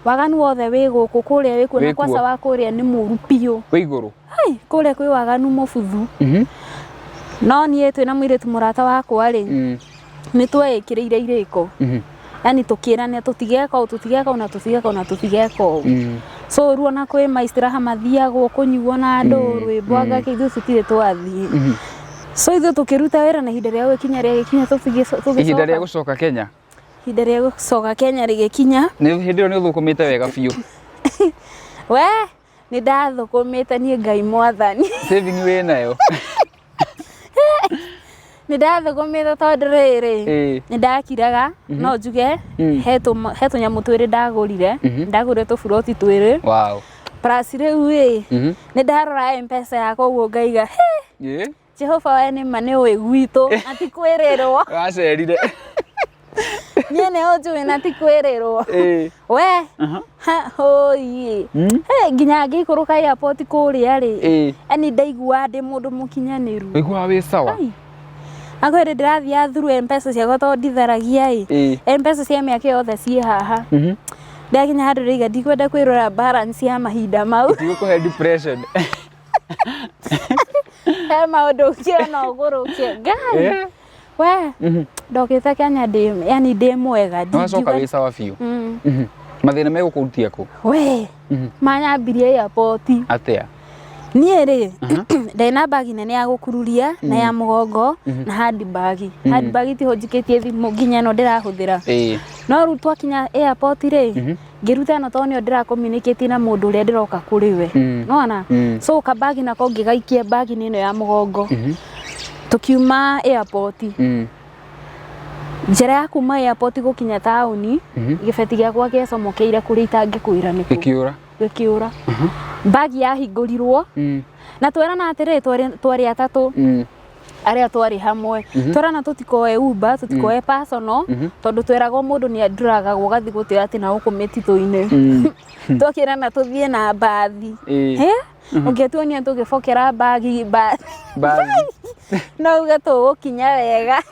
waganu wothe wi guku kuria wiku na kwasa wa kuria ni muru piu wi iguru hai kuria kwi waganu mubuthu no nie twina mwiritu murata wakwa ri ni twekireire iriko yani tukirania tutigeka na tutigeka so ruona kwi maistiraha mathiagwo kunyuo na andu rwimbo ngakithu tutire twathie so ithu tukiruta wira na ihinda ria gikinya tugicoka ihinda ria gucoka Kenya ihinda ria gucoka Kenya rigikinya ni hindi io ni uthukumite wega biu we ni ndathukumite ni Ngai mwathani saving we nayo ni ndathukumite tondu riri ni ndakiraga no njuge hetu nyamu twiri ndagurire ndagurire tuburoti twiri wow plus riu ni ndarora M-Pesa yakwa uguo ngaiga Jehova we ni mane we gwitu ati kwirirwo wacerire niene ojo na ti kwirirwo we ha hoi nginya ngikuruka airport kuria ri ani ndaigua ndi mundu mukinyaniru wigua wi sawa agore ndirathia through M-Pesa ciakwa to nditharagia M-Pesa cia miaka yothe ci haha ndakinya handu riga ndikwenda kwirora balance ya mahinda mau ndigukuhe depression he maundu kiona ugurukie ngai we ndokite Kenya yani ndi mwega ndingiuga wi sawa biu mathina megukurutia ku we manyambirie airport atia nie ri ndena bag nene ya gukururia na ya mugongo na handbag ti hojikitie thimu nginya no ndirahuthira no ru twakinya airport ri ngiruta no tonio ndira communicate na mundu uria ndiroka kuri we nona so ka bag na ko ngigaikia bag nino ya mugongo tukiuma airport njira ya kuma airport gukinya tauni gibeti giakwa giacomokeire kuri itangikwira niko gikiura bag ya hingurirwo na twerana atire twari atatu aria twari hamwe twerana tutikoe Uber tutikoe personal tondu twerago mundu ni anduraga gugathi gutira ati na ukumitito-ine twakirana tuthie na bathi ungetuonia tugibokera bagi no ugato ukinya wega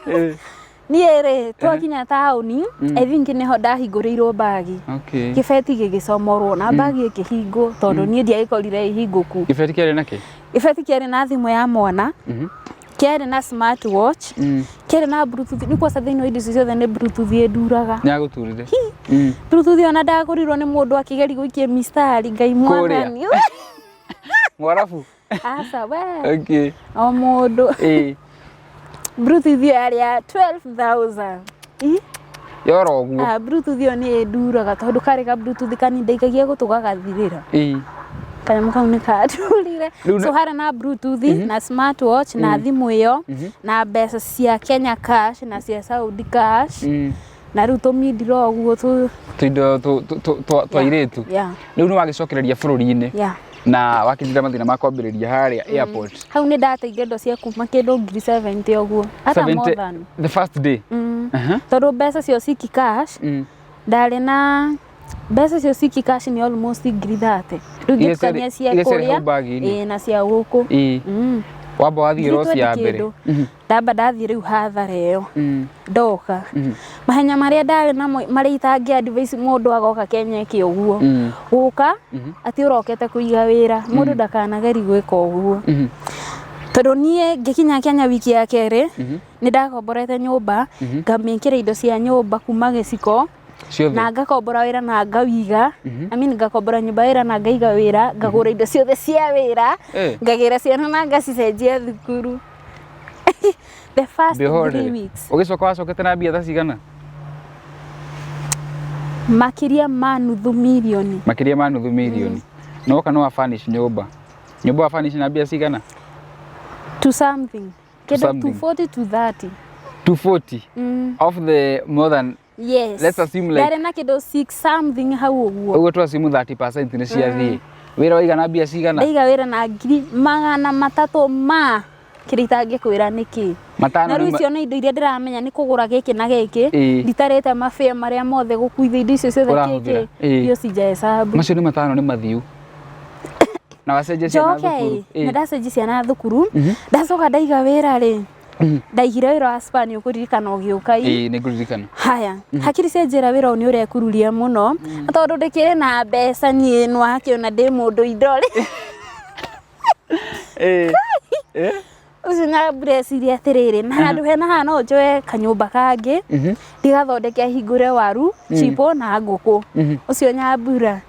niere twakinya tauni I think niho ndahinguriirwo bagi gibeti gigicomorwo na bagi ikihingo tondu nie ndiaikorire ihinguku gibeti kiari naki gibeti kiari na thimu ya mwana kiari na smartwatch kiari na bluetooth ni kwa sathino indo ciothe ni bluetooth enduraga ni aguturire bluetooth ona ndagurirwo ni mundu akigeri guikie mistari Ngai mwathani mwarabu asa we o mundu bluetooth yari ya 12,000 yoro guo bluetooth ni enduraga tondu kari ka bluetooth kanindaikagia gutugagathirira kanyamu kau ni katurire so hara na bluetooth na smartwatch na thimu iyo na mbeca cia Kenya cash na cia Saudi cash na riu tumindiro guo tu twindo twairitu riu ni wagicokereria bururi-ini na wakinyira mathina ma kwambĩrĩria harĩa airport. Hau nĩ ndateithia indo cia kuma kĩndũ ngiri 70 ũguo. Hata more than. The first day. Tondũ mbeca cio ciki cash. Ndarĩ na mbeca cio ciki cash ni almost ngiri 30. Rĩu ngĩtukania cia kũrĩa na cia gũkũ. Wamba wathiĩ rosi ya mbere. Ndamba ndathiĩ rĩu hathara ĩyo. Ndoka. Mahenya marĩa ndarĩ namo marĩa itangĩ advice mũndũ agoka Kenya ĩke ũguo. Gũka atĩ ũrokete kũiga wĩra. Mũndũ ndakanageri gwĩka ũguo. Tondũ niĩ ngĩkinya Kenya wiki ya kerĩ nĩ ndakomborete nyũmba, ngamĩkĩra indo cia nyũmba kuma gĩciko. Na ngakombora wĩra na ngawiga. I mean ngakombora nyũmba wĩra na ngaiga wĩra, ngagũra indo ciothe cia wĩra, ngagĩra ciana na ngacicenjia thukuru. The first 3 weeks. Ũgĩcoka wacokete na mbia ta cigana? Makĩria ma nuthu milioni. Makĩria ma nuthu milioni. No kana wa furnish nyũmba. Nyũmba wa furnish na mbia cigana? To something. Kĩndũ 240 to 30. 240 of the more than. Yes. Let's assume like. Ndarĩ na kĩndũ 6 something hau ũguo. Ũguo tu assume 30% nĩ ciathiĩ. Wĩra waigana mbia cigana? Ndaiga wĩra na ngiri magana matatũ ma kĩrĩa itangĩkwĩra nĩkĩ. Na rĩu icio nĩ indo iria ndĩramenya nĩ kũgũra gĩkĩ na gĩkĩ. Nditarĩte mabĩa marĩa mothe gũkuithia indo icio ciothe gĩkĩ. Iyo cijahesabu. Macio nĩ matano nĩ mathiu. Na wacenjia ciana thukuru. Na ndacenjia ciana thukuru. Ndacoka ndaiga wĩra rĩ. Ndaigire wĩra wa Spain ũkũririkana ũgĩũka ii. Nĩ ngũririkana. Haya, hakiri cenjera wĩra ũyũ nĩ ũrekururia mũno. Tondũ ndĩkĩrĩ na mbeca niĩ no hakĩona ndĩ mũndũ idole. Ucio na breciria atĩrĩrĩ na handũ hena haha no njoe kanyũmba kangĩ ndigathondeke hingũre waru chipo na ngũkũ ucio nyambura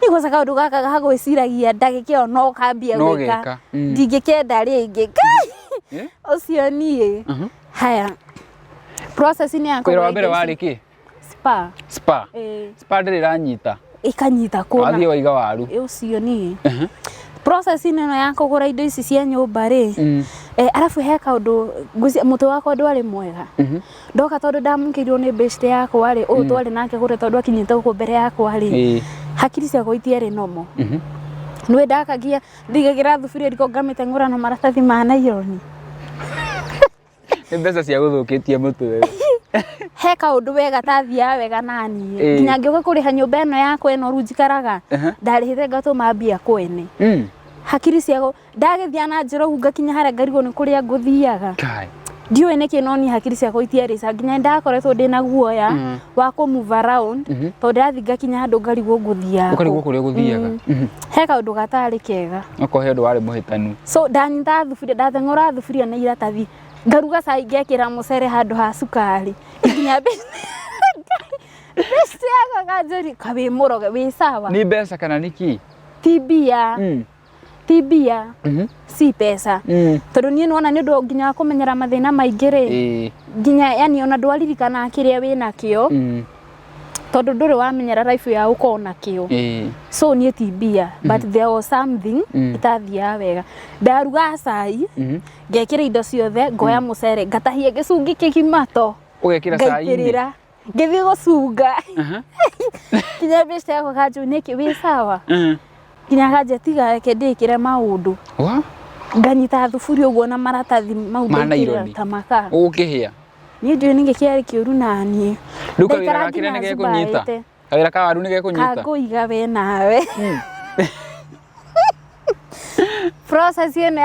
nĩgũca kaũndũ gaka gagwĩciragia ndagĩka no kambia gwĩka ndingĩkenda rĩngĩ ucio niĩ haya process ni yako kwĩra mbere warĩ kĩ spa ndĩrĩ ranyita ikanyita kũna athiĩ waiga waru ucio niĩ process ino ya kũgũra indo ici cia nyũmba rĩ arafu he kaũndũ mũtwe wakwa ndwarĩ mwega ndoka tondũ ndamũkĩirwo nĩ best yakwa rĩ ũũ twarĩ nake gũre tondũ akinyĩte gũkũ mbere yakwa rĩ hakiri ciakwa itiarĩ nomo nĩwe ndakagia ndigagĩra thuburia riko ngamiteng'ũra na maratathi ma naironi nĩ mbeca cia gũthũkĩtie mũtwe he kaũndũ wega tathiaga wega naniĩ nginya ngĩũka kũrĩha nyũmba ĩno yakwa ĩno rĩu njikaraga ndarĩhĩte ngatũma mbia kwene hakiri ciago ndagĩthia na njĩra ũguo ngakinya harĩa ngarigwo nĩ kũrĩa ngũthiaga ndiũĩ nĩkĩ no niĩ hakiri ciakwa itiarĩ nginya ndakoretwo ndĩna guoya wa kũ move around tondũ ndathi ngakinya handũ ngarigwo ngũthiaga ũkarigwo kũrĩa ũgũthiaga he kaũndũ gatarĩ kega okorwo he ũndũ warĩ mũhĩtanu so ndanyita thuburia ndateng'ũra thuburia na iratathi ngaruga cai ngekĩra mũcere handũ ha cukari nginya best kanjori kabe muroge we sawa ni pesa kana niki tibia si pesa tondu nie nona ni ndo nginya kumenyera mathina maingĩ ri nginya yani ona ndwaririkana kiria wina kio tondu nduri wamenyera life ya uko na kio so nie tibia but there was something itathia wega ndaruga cai ngekira indo ciothe ngoya mucere ngatahia gicungi kikimato ugekira cai ngĩthiĩ gũcunga kinya best yako kanjũ nĩkĩ wĩ sawa kinya kanja tiga reke ndĩkĩre maũndũ nganyita thuburia ũguo na maratathi mau ndĩkĩra ta maka ũkĩhĩa niĩ ndiũĩ nĩ gĩkĩarĩ kĩũru naniĩ rĩu kawĩra gake nĩ gekũnyita kawĩra ka waru nĩ gekũnyita kakũiga we nawe process ĩno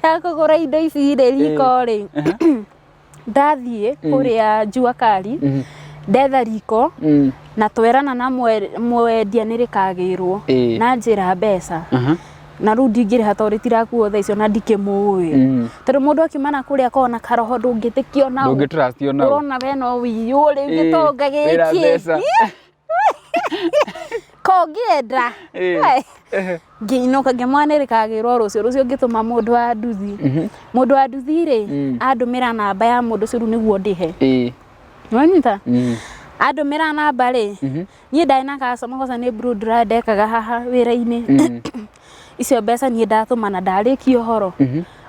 ya kũgũra indo ici rĩ riko rĩ ndathiĩ kũrĩa Jua Kali ndetha riko na twerana na mwendia nĩ rĩkagĩrwo na njĩra mbeca na rĩu ndingĩrĩha tondũ rĩtirakuo thaa icio na ndikĩmũĩ tondũ mũndũ akimana kũrĩa kona karoho ndũngĩtĩkio nao ũrona we no wĩiyũ rĩu gĩtonga gĩkĩ kongĩenda ngĩinũka ngĩmwana rĩkagĩrwo rũcio ngĩtũma mũndũ wa nduthi rĩ andũmĩra namba ya mũndũ ũcio rĩu nĩguo ndĩhe wanyita andũmĩra namba rĩ niĩ ndarĩ na customer kosa nĩ bro ndekaga haha wĩra-inĩ icio mbeca niĩ ndatũma na ndarĩkia ũhoro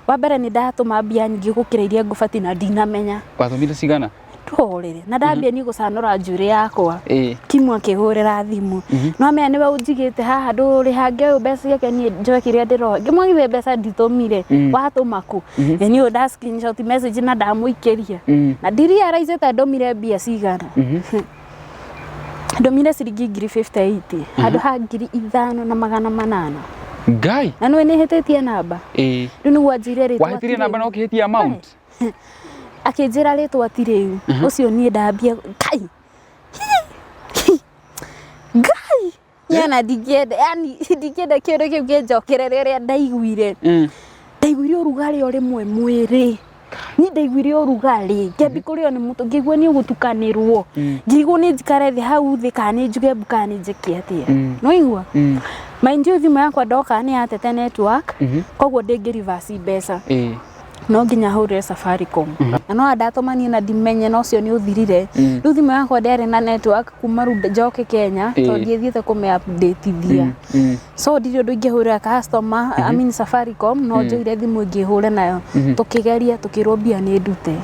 wa mbere nĩ ndatũma mbia nyingĩ gũkĩra iria ngũbati na ndinamenya watũmire cigana tuhorere na ndambia ni gucanura njuri yakwa Kimu akihurira thimu no amenya niwe unjigite haha nduri hange uyu mbeca yake ni njoe kiria ndiro ngimwagithe mbeca nditumire watumaku ni uda screenshot message na ndamuikiria na ndiria raize ta ndomire mbia cigana ndomire ciringi 50 handu ha 5,800 Ngai na no ni hetetie namba riu ni wanjire ritwa wahitirie namba no kihitie amount akinjira ritwa ti riu ucio ni ndambia kai Ngai yana digende yani digende kire kiu kinjokere riria ndaiguire ndaiguire urugari ori mwiri ni ndaiguire urugari ngebi kurio ni mutu ngigua ni ugutukanirwo ngigua ni njikare thi hau thi kana njuge bukani njiki atia no igua mind you thimu yakwa ndoka ni atete network koguo ndingi reverse mbeca no nginya hurire Safaricom na no ndatomani na dimenye no cio ni uthirire riu thimu yakwa ndere na network kuma ru njoke Kenya to ndiethiete kume update thia so ndirio ndingihurira customer I mean Safaricom no njoire thimu ngihure nayo tukigeria tukirobia ni ndute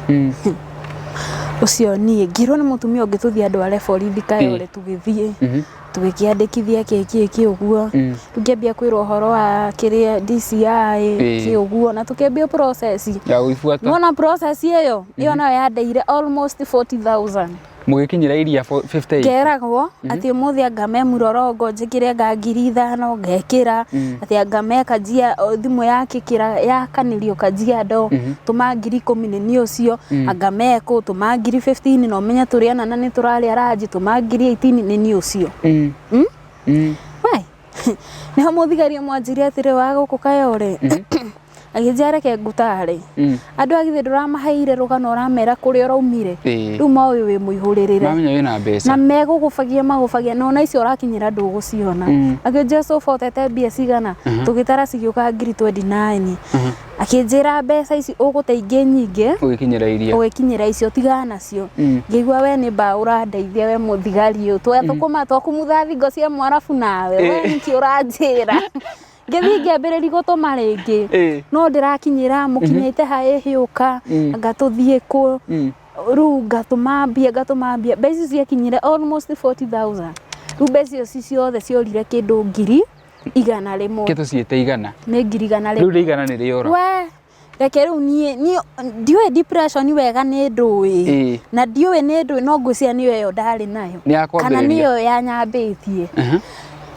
ucio ni ngirwo ni mutumia ungituthia andu are borithi kayore tugithie tugikiandikithia kiki uguo tukiambia kwirwo horo wa kiria DCI ki uguo na tukiambia process ya uifuata nona process iyo nayo yandeire almost 40,000 mugikinyira iria 50 keragwo ati muthi angame murorongo njikire nga 5,000 ngekira ati angame kajia thimu yake kira yakanirio kajia ndo tuma 10,000 ni ucio angame ko tuma 15 no menya turiana na ni turali araji tuma 18 ni ucio wai ni ho muthigari mwanjiri atire wa guku kayore agijara ke gutare andu agithe nduramahaire rugano ramera kuri uraumire riu mawe wi muihuririre mamenya wina mbeca na megugufagia magufagia no na icio urakinyira nduguciona akije so fotete mbia cigana tugitara cigiuka 29 akinjira mbeca ici uguteithie nyingi ugikinyira icio tigana nacio ngigua we ni ba urandeithia we muthigari uyu twethukuma twakumutha thingo cia mwarabu nawe we niki uranjira ngethi ngiambiriri gutuma ringi no ndirakinyira mukinyite haihiuka ngatuthie ku ru ngatuma mbia mbeca ciakinyire almost 40,000 ru mbeca icio ciothe ciorire kindu 100,000 kitu ciete igana ni 100,000 riu igana ni riora we reke riu ni ndiwe depression wega ni ndui na ndiwe ni ndui no ngwicira niyo yo ndari nayo kana niyo yanyambitie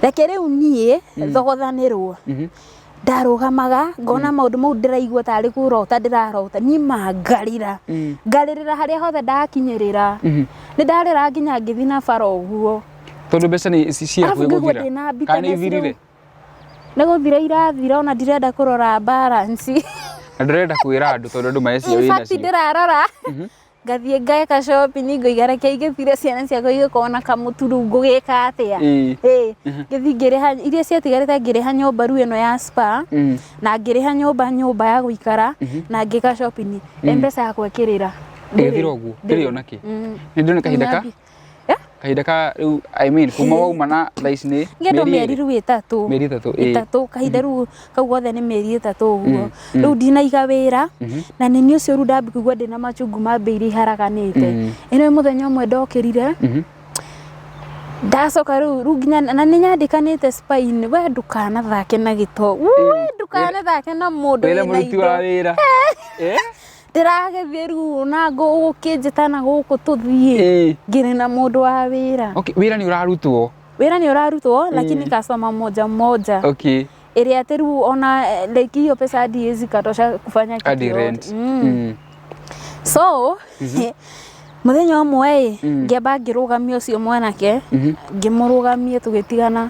reke riu nie thogothanirwo ndarugamaga ngona maundu mau ndiraigua tari kurota ndirarota ni mangarira ngaririra haria hothe ndakinyirira ni ndarira nginya ngithi na bara uguo tondu mbeca ni cia kwiguthira kana ithirire niguthira irathira ona ndirenda kurora balance ndirenda kwira andu tondu andu maecia wina cio ndirarora ngathie ngaeka shopping ngoigara keigithire ciana ciakwa igikona kamuturu ngugika atia ngithi ngiriha iria ciatigarite ngiriha nyumba ru ino ya spa na ngiriha nyumba ya guikara na ngika shopping mbeca yakwa kirira ngithira uguo ndirio naki ni ndone kahinda ka riu I mean kuma wauma na thaici ni mieri ru 3 kahinda ru kau gothe ni mieri 3 uguo riu ndinaiga wira na ni ucio ru ndambi kuigua ndina machungu mambiri haraganite ino muthenya umwe ndokirire ndacoka ru nginya na ni nyandikanite Spain we ndukana thake na gito ndukana thake na mundu wira muruti wa wira ndiragethie riu na ngukinjitana guku tuthie ngire na mundu wa wira okay wira ni urarutwo lakini customer moja okay area ati riu ona like hiyo pesa hadi izikatosha kufanya kitu so muthenya umwe ngiamba ngirugamia ucio mwanake ngimurugamia tugitigana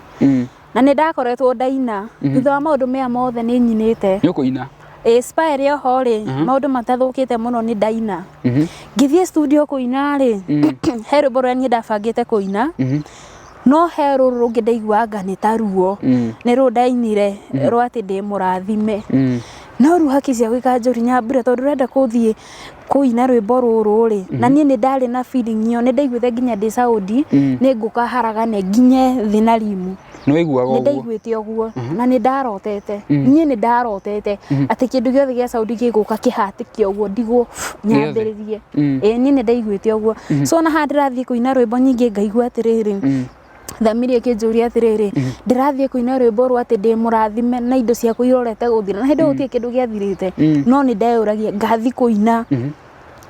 na ni ndakoretwo ndaina thutha wa maundu mea mothe ni nyinite nyukuina spire yo hori maundu matathukite muno ni ndaina ngithie studio kuina ri hero bora ni ndabangite kuina no hero rungi ndaiguanga ni taruo ni ru ndainire rwati ndi murathime no ru haki cia gwika Njuri Nyambura tondu renda kuthie kuina rwimbo ruru ri na nie ni ndari na feeling yo ni ndaiguite nginya ndi Saudi ni nguka haragane nginye thina rimu no iguaga uguo ni ndaiguite uguo na ni ndarotete nie ni ndarotete ati kindu giothe gia Saudi giguka kihatikia uguo ndigo nyambiririe nie ni ndaiguite uguo so na handirathie kuina rwimbo nyingi ngaigua atiriri thamirie kinjuria atiriri ndirathie kuina rwimbo rwa ati ndi murathime na indo cia kuirorete guthira na hindi gutie kindu giathirite no ni ndeyuragia ngathi kuina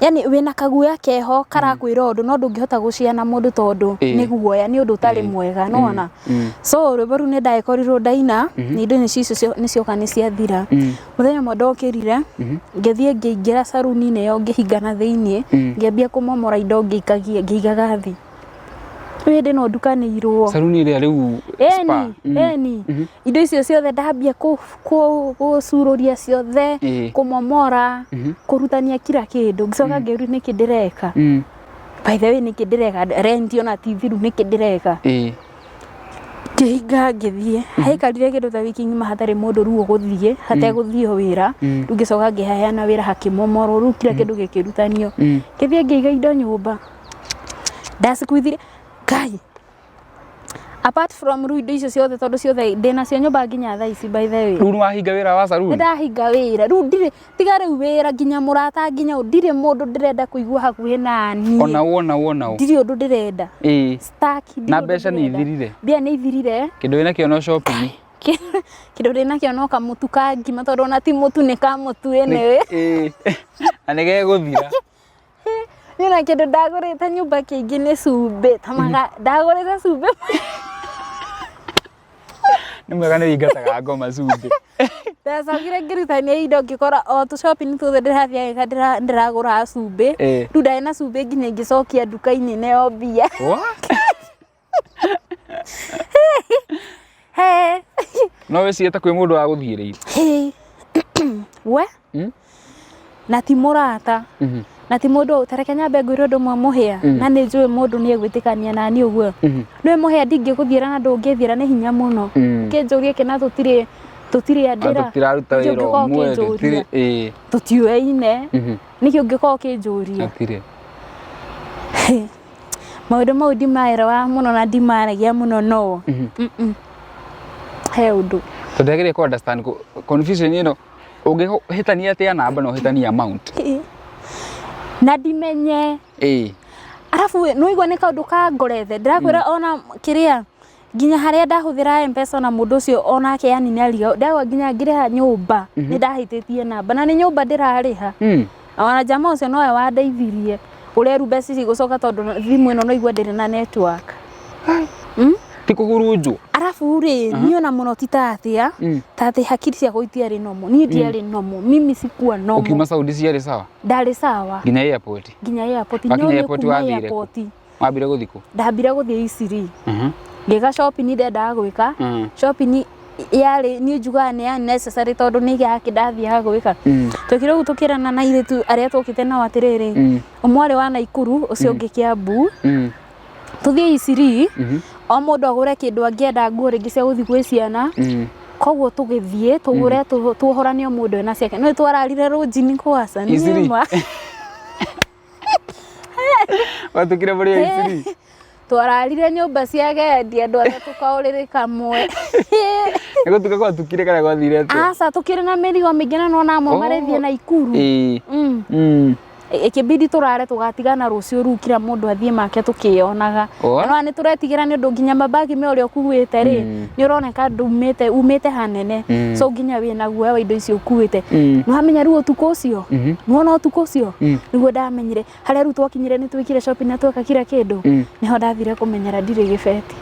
yani wina kaguya keho karakwira undu no ndungihota guciana mundu tondu ni guoya ni undu utari mwega nona so rwimbo ru ni ndaikorirwo ndaina ni indo nicio nicioka ni ciathira muthenya mwe ndokirire ngithie ngiingira saruni-ini yo ngihingana thiini ngiambia kumomora indo ngiigaga thi wende no nduka ni irwo saruni ile riu spa eni indo icio ciothe ndambia kucururia ciothe kumomora kurutania kila kindu ngicoka ngiuri niki ndireka by the way niki ndireka rent ona TV ru niki ndireka ngihinga ngithie haikarire kindu ta wiki ngima hatari mundu ru guthie hateguthio wira ru ngicoka ngiheana wira hakimomoro ru kila kindu gikirutanio ngithie ngiiga indo nyumba ndacikuithire Kai. Apart from indo icio ciothe tondu ciothe ndina cio nyumba nginya thaa ici by the way. Ru wahinga wira wa saruni? Ndahinga wira. Ru ndire tiga riu wira nginya murata nginya ndire mundu ndirenda kuigua hakuhi nani. Ona wona. Ndire undu ndirenda. Stack na mbeca ni ithirire. Bia ni ithirire. Kindu wina kio no shopping. Kindu wina kio no kamutu ka ngima tondu ona ti mutu ni ka mutu enewe. Anege guthira. Nina kindu ndagurite nyumba kingi ni cumbi tamaga ndagurite cumbi ni mwega ni ingataga ngoma cumbi ndacokire ngirutania indo ngikora o tu shopping tu ndirathia ndiragura cumbi ru ndari na cumbi nginya ngicokia nduka-ini neo mbia no wiciete kwi mundu wa guthiereire we na ti murata na ti mundu tareke nyambe ngwire undu mwe muhia na ni njui mundu ni egwitikania nani uguo no muhia ndingiguthiira na ndungithiira ni hinya muno kinjurie kina tutire andira tutiraruta wira umwe tutire tutiueine niki ungikoo kinjuria atire maundu mau ndimairaga muno na ndimaragia muno no he undu tondagire ku understand confusion ino ungihitania atia namba no hitania amount na ndimenye arafu no igwa ni kaundu ka ngorethe ndirakwira ona kiria nginya haria ndahuthira M-Pesa na mundu ucio onake yani ni aliga ndagwa nginya ngiriha nyumba ni ndahititie namba na ni nyumba ndirariha ona jamaa ucio noe wandeithirie ureru mbeca ici gucoka tondu thimu ino no igwa ndiri na network ti kuhurunju arafu ri niona muno titatia tate hakiri cia goitiari nomo ni ndiari nomo mimi sikuwa nomo ukiuma Saudi ciari sawa ndari sawa nginya airport nyonya airport wambire guthiku ndambire guthie Isiri ngiga shopping ndenda gwika shopping yari ni njuga ni necessary tondu ni gaki ndathia gwika tukire gutukirana na iritu aria tukite na watiriri umwari wa Naikuru ucio ngikiambu tuthie Isiri o mundu agure kindu angienda nguo ringi cia guthi gwi ciana koguo tugithie tugure tuhoranio mundu ena ciake no twararire rujini kwasa ni ma watukire muri Isiri twararire nyumba cia gendi andu athatu kauriri kamwe ego tukakwa tukire kana gwathire ati asa tukire na mirigo mingi na nona amo marethie na Ikuru ikibidi turare tugatigana rucio ru kira mundu athie make tukionaga no ani turetigira ni undu nginya mabagi me uria ukuwite ri ni uroneka umite hanene so nginya wina guoya wa indo icio ukuwite no amenya ru utuko ucio no utuko ucio niguo ndamenyire haria ru twakinyire ni twikire shopping na tweka kira kindu niho ndathire kumenyera ndire gibeti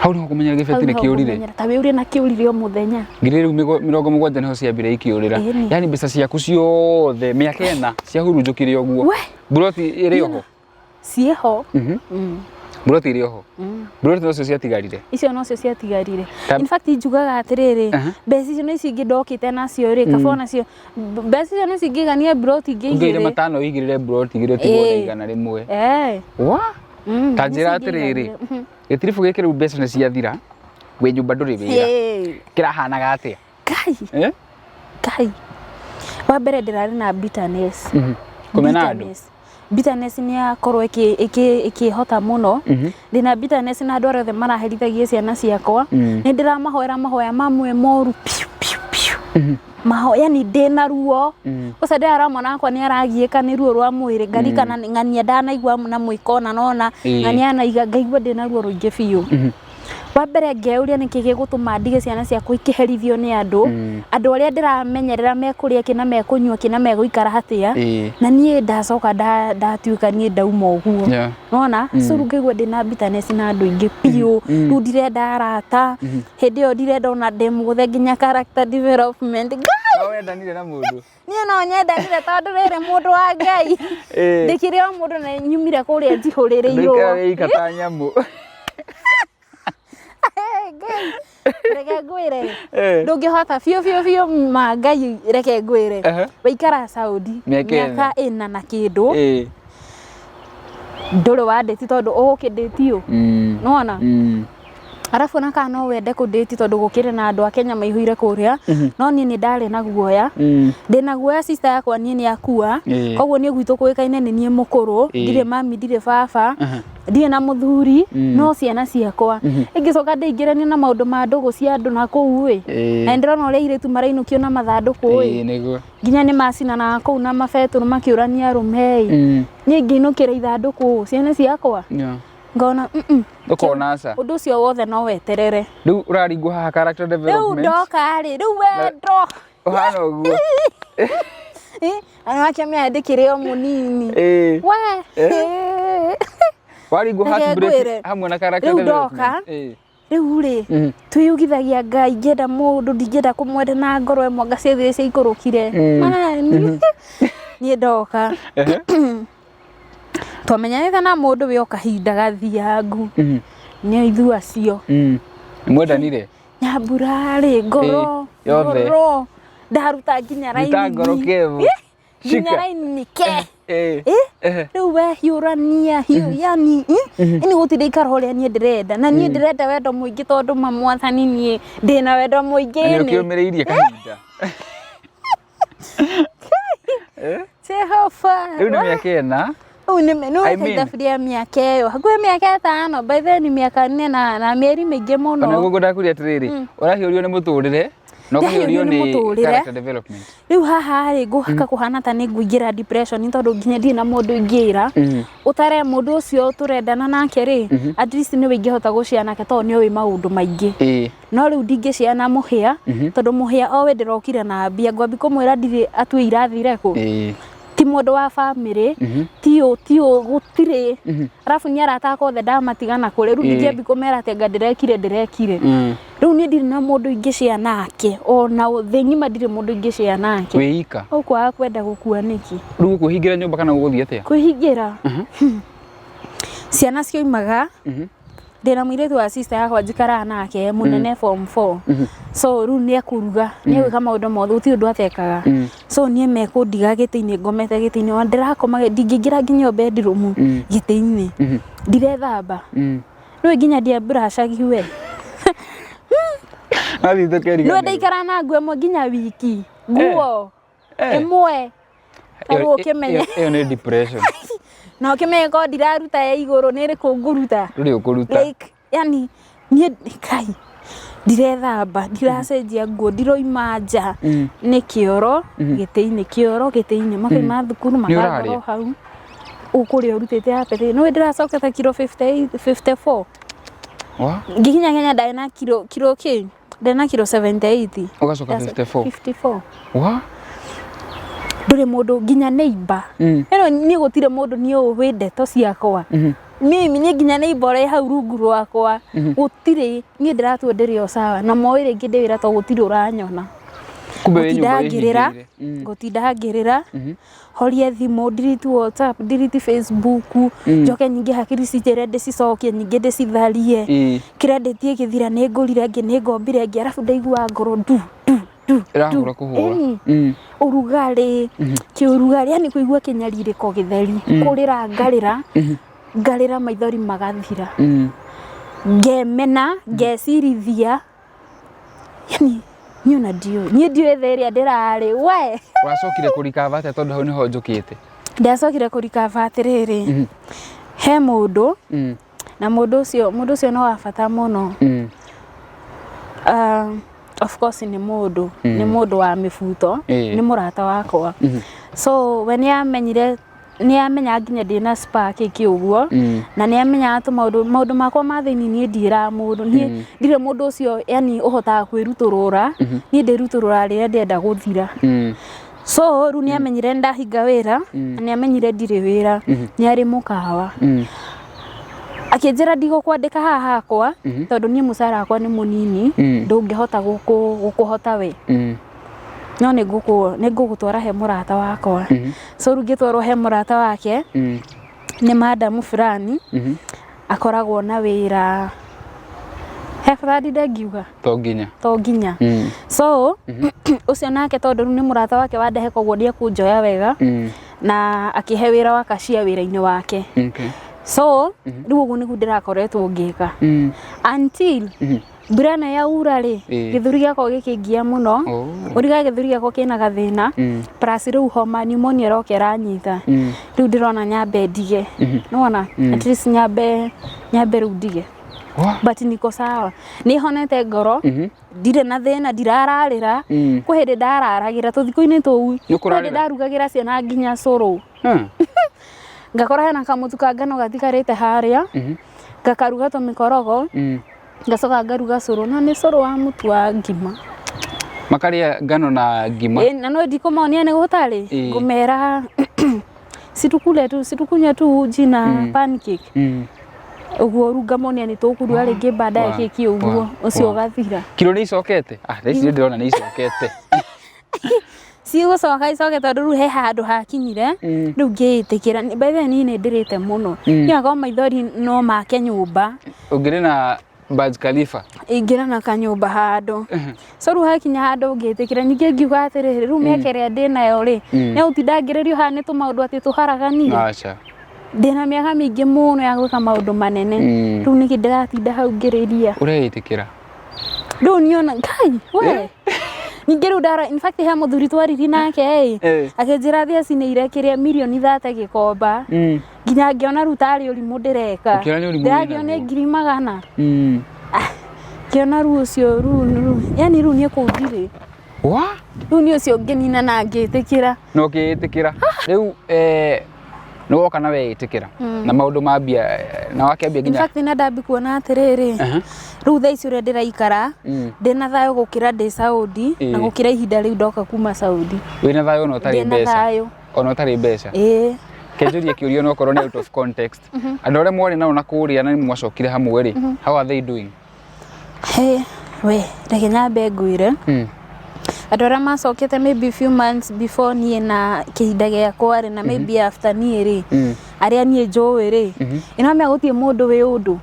hau ni kumenyera gibeti ni kiurire tawe uri na kiurire o muthenya ngiriru 70 niho ciambire ikiurira yani mbeca ciaku ciothe miaka ena cia hurunjukire oguo buroti iri oho cieho buroti iri oho buroti nocio ciatigarire icio nocio ciatigarire in fact njugaga atiriri mbeca icio ni cingi ndokite nacio ri kabona cio mbeca icio ni cingigania buroti ngigire matano igirire buroti igire tigo igana rimwe wa tanjira atiriri gitirifu gikire mbeca ni ciathira we nyumba nduri wira kirahanaga atia kai wa mbere ndirarĩ na bitterness kumena andu bitterness ni yakorwo ikihota muno ndina bitterness na andu othe maraherithagia ciana ciakwa ni ndiramahoera mahoya mamwe moru mahoya ni ndina ruo uca ndara mwana wakwa ni aragiika ni ruo rwa mwiri ngarikana ng'ania ndanaigua na mwikona nona ng'ania anaiga ngaigua ndina ruo ruingi biu wa mbere ngeuria niki gigutuma ndige ciana ciakwa ikiherithio ni andu aria ndiramenyerera mekuria kina mekunyua kina meguikara hatia na nie ndacoka ndatuika nie ndauma uguo nona curu ngigua ndina bitterness na andu ingi piu ru ndirenda arata hindi yo ndirenda ona ndemuguthe nginya character development wendanire na mundu nie no nyendanire tondu riri mundu wa Ngai ndikire o mundu na nyumire kuria njihuririrwo ndikare ikata nyamu reke ngwire ndungihota biu ma Ngai reke ngwire waikara Saudi miaka 4 na kindu nduri wa date tondu ukinditio nona arafu na kana no wende ku date tondu gukire na andu a Kenya maihuire kuria no nie ni ndari na guoya ndina guoya sister yakwa nie ni akua koguo nie gwitu kuikaine ni nie mukuru ndire mami ndire baba ndire na muthuri no ciana ciakwa ingicoka ndeingirania na maundu ma ndugu cia andu na kuu na ndirona uria iretu marainukio na mathanduku niguo nginya ni macina na kuu na mabeturu makiurania rumei nie nginukira ithanduku ciana ciakwa ngona ndukona ca undu cio wothe no weterere riu uraringu haha character development riu ndoka ri riu wendo uhana uguo anake meandikire o munini we waringu heartbreak hamwe na character development riu ri tuyugithagia Ngai ngenda mundu ndingenda kumwenda na ngoro imwe ngacithie cia ikurukire nie ndoka twamenyanite na mundu wi o kahinda gathiangu ni ithu acio mwendanire nyambura ri ngoro ndaruta nginya raini ngoro kevu nginya raini ke riu we hiurania hiu yani ini gutire ikara uria nie ndirenda na nie ndirenda wendo muingi tondu mamwathani nie ndina wendo muingi ni ukiumireirie kahinda Jehova riu ni miaka ina kaithabiria miaka iyo hakuhi miaka 5 by then ni miaka 4 na mieri mingi muno na gugu ndakuria atiriri urahiurio ni muturire no kuhiurio ni character development riu haha ri nguhaka kuhana ta ni nguingira depression tondu nginya ndi na mundu ingira utare mundu ucio turendana nake ri at least ni wingihota guciana ke tondu ni wi maundu maingi no riu ndingiciana muhia tondu muhia o we ndirokire na mbia ngwambi kumwira ndiri atue irathire ku ti mundu wa family tio gutire arafu ni arata ko the ndamatigana kure riu ndingiambi kumera ati anga ndirekire riu ni ndiri na mundu ingicea nake ona thi ngima ndiri mundu ingicea nake wiika ukwa kwenda gukua niki riu kuhingira nyumba kana guthie atia kuhingira ciana cioimaga ndina muiretu wa sister yakwa njikara nake munene form 4 so riu ni akuruga ni gwika maundu mothe uti undu atekaga so nie mekundiga gitiini ngomete gitiini wa ndirakoma ndingingira nginya bedroom gitiini ndirethamba riu nginya ndia brushagi we athi tukeriga no ndaikara na nguo mo nginya wiki nguo imwe taruo kimenya iyo ni depression na ukimenya ko ndiraruta ya iguru ni ri kunguruta ruri ukuruta like yani nie kai ndirethamba ndiracenjia nguo ndiroima nja ni kioro gitiini makaima thukuru makagoro hau ukuria urutite apete no ndiracoketa kilo 54 wa nginya Kenya ndana kilo ki ndana kilo 78 ugacoka 54 wa ndure mundu nginya neighbor eno ni gutire mundu ni uwe ndeto ciakwa mimi ni nginya neighbor ya hau rungu rwakwa gutire ni ndiratu ndirio sawa na moire ngi ndira to gutire uranyona kumbe nyumba gutindagirira horia thimu delete WhatsApp delete Facebook njoke nyingi hakiri citere ndicicokie nyingi ndicitharie credit ikithira ni ngurire ngi ni ngombire ngi arafu ndaigua ngoro du irahura kuhura urugari kiurugari yani kuigua kinyaririko githeri kurira ngarira maithori magathira ngemena ngecirithia yani niĩ ona ndiũĩ niĩ ndiũĩ thaa ĩrĩa ndĩrarĩ we wacokire kũrikava atĩa tondũ hau nĩho njũkĩte ndacokire kũrikava atĩrĩrĩ he mũndũ na mũndũ ũcio no wa bata mũno of course nĩ mũndũ wa mĩbuto nĩ mũrata wakwa so we nĩamenya nginya ndĩna spark ũguo na nĩamenya atĩ maũndũ makwa ma thĩinĩ niĩ ndiĩraga mũndũ niĩ ndirĩ mũndũ ũcio yani ũhotaga kwĩrutũrũra niĩ ndĩrutũrũra rĩrĩa ndĩrenda gũthira so rĩu nĩamenyire ndahinga wĩra na nĩamenyire ndirĩ wĩra nĩarĩ mũkawa akĩnjĩra ndigũkwandĩka haha hakwa tondũ niĩ mũcara wakwa nĩ mũnini ndũngĩhota gũkũhota we no nĩngũgũtwara he mũrata wakwa so rĩu ngĩtwarwo he mũrata wake nĩ madam fulani akoragwo na wĩra he fulani ndangiuga to nginya so ũcio nake tondũ rĩu nĩ mũrata wake wandehe koguo nĩekũnjoya wega na akĩhe wĩra wa cashier wĩra-inĩ wake so rĩu ũguo nĩguo ndĩrakoretwo ngĩka until mbura ĩno yaura rĩ gĩthũri gĩakwa gĩkĩngia mũno ũriga gĩthũri gĩakwa kĩna gathĩna plus rĩu homa pneumonia ĩroka ĩranyita rĩu ndĩrona nyambe ndige nĩwona at least nyambe rĩu ndige but niko sawa nĩ honete ngoro ndirĩ na thĩna ndirararĩra kwĩ hĩndĩ ndararagĩra tũthikũ-inĩ tũu kwĩ hĩndĩ ndarugagĩra ciana nginya cũrũ ngakora hena kamũtu ka ngano gatigarĩte harĩa ngakaruga tũmĩkorogo ngacoka ngaruga cũrũ na nĩ cũrũ wa mũtu wa ngima makarĩa ngano na ngima na no ndikũmonia nĩ gũtarĩ ngũmera situkunywe tu uji na pancake ũguo rĩu ngamonia nĩ tũkũruga rĩngĩ baadaye keki ũguo ũcio ũgathira kiro nĩ icokete ici ndĩrona nĩ icokete cigũcoka icoke tondũ rĩu he handũ hakinyire rĩu ngĩĩtĩkĩra by the way niĩ nĩ ndĩrĩte mũno niĩ akorwo maithori no make nyũmba ũngĩrĩ na Burj Khalifa ingĩra na kanyũmba handũ so rĩu hakinya handũ ngĩĩtĩkĩra ningĩ ngiuga atĩrĩrĩ rĩu mĩaka ĩrĩa ndĩnayo rĩ nĩ gũtinda ngĩrĩrio haha nĩ tũmaũndũ atĩ tũharaganire ndĩna mĩaka mĩingĩ mũno ya gwĩka maũndũ manene rĩu nĩkĩ ndĩratinda hau ngĩrĩria ũreĩtĩkĩra rĩu niona ngai we ningĩ rĩu ndara in fact he mũthuri twariri nake akĩnjĩra thia cinĩire kĩrĩa mirioni 30 gĩkomba nginya ngĩona rĩu tarĩ ũrimũ ndĩreka ndĩrakĩona 100,000 kĩona rĩu ũcio rĩu yani rĩu niĩ kũu ndirĩ rĩu niĩ ũcio ngĩnina na ngĩĩtĩkĩra no ngĩĩtĩkĩra rĩu nĩ woka na weĩtĩkĩra na maũndũ mambia na wakĩambia nginya in fact ndambi kuona atĩrĩrĩ rĩu thaa ici ũrĩa ndĩraikara ndĩna thayũ gũkĩra ndĩ Saudi na gũkĩra ihinda rĩu ndoka kuma Saudi wĩna thayũ ona ũtarĩ mbeca ona ũtarĩ mbeca kenjurie kĩũria no korwo nĩ out of context andũ arĩa mwarĩ nao na kũrĩa na mwacokire hamwe rĩ how are they doing we reke nyambe ngwĩre andũ arĩa macokete maybe few months before niĩ na kĩhinda gĩakwa rĩ na maybe after niĩ rĩ arĩa niĩ njũĩ rĩ ĩnomĩa gũtirĩ mũndũ wĩ ũndũ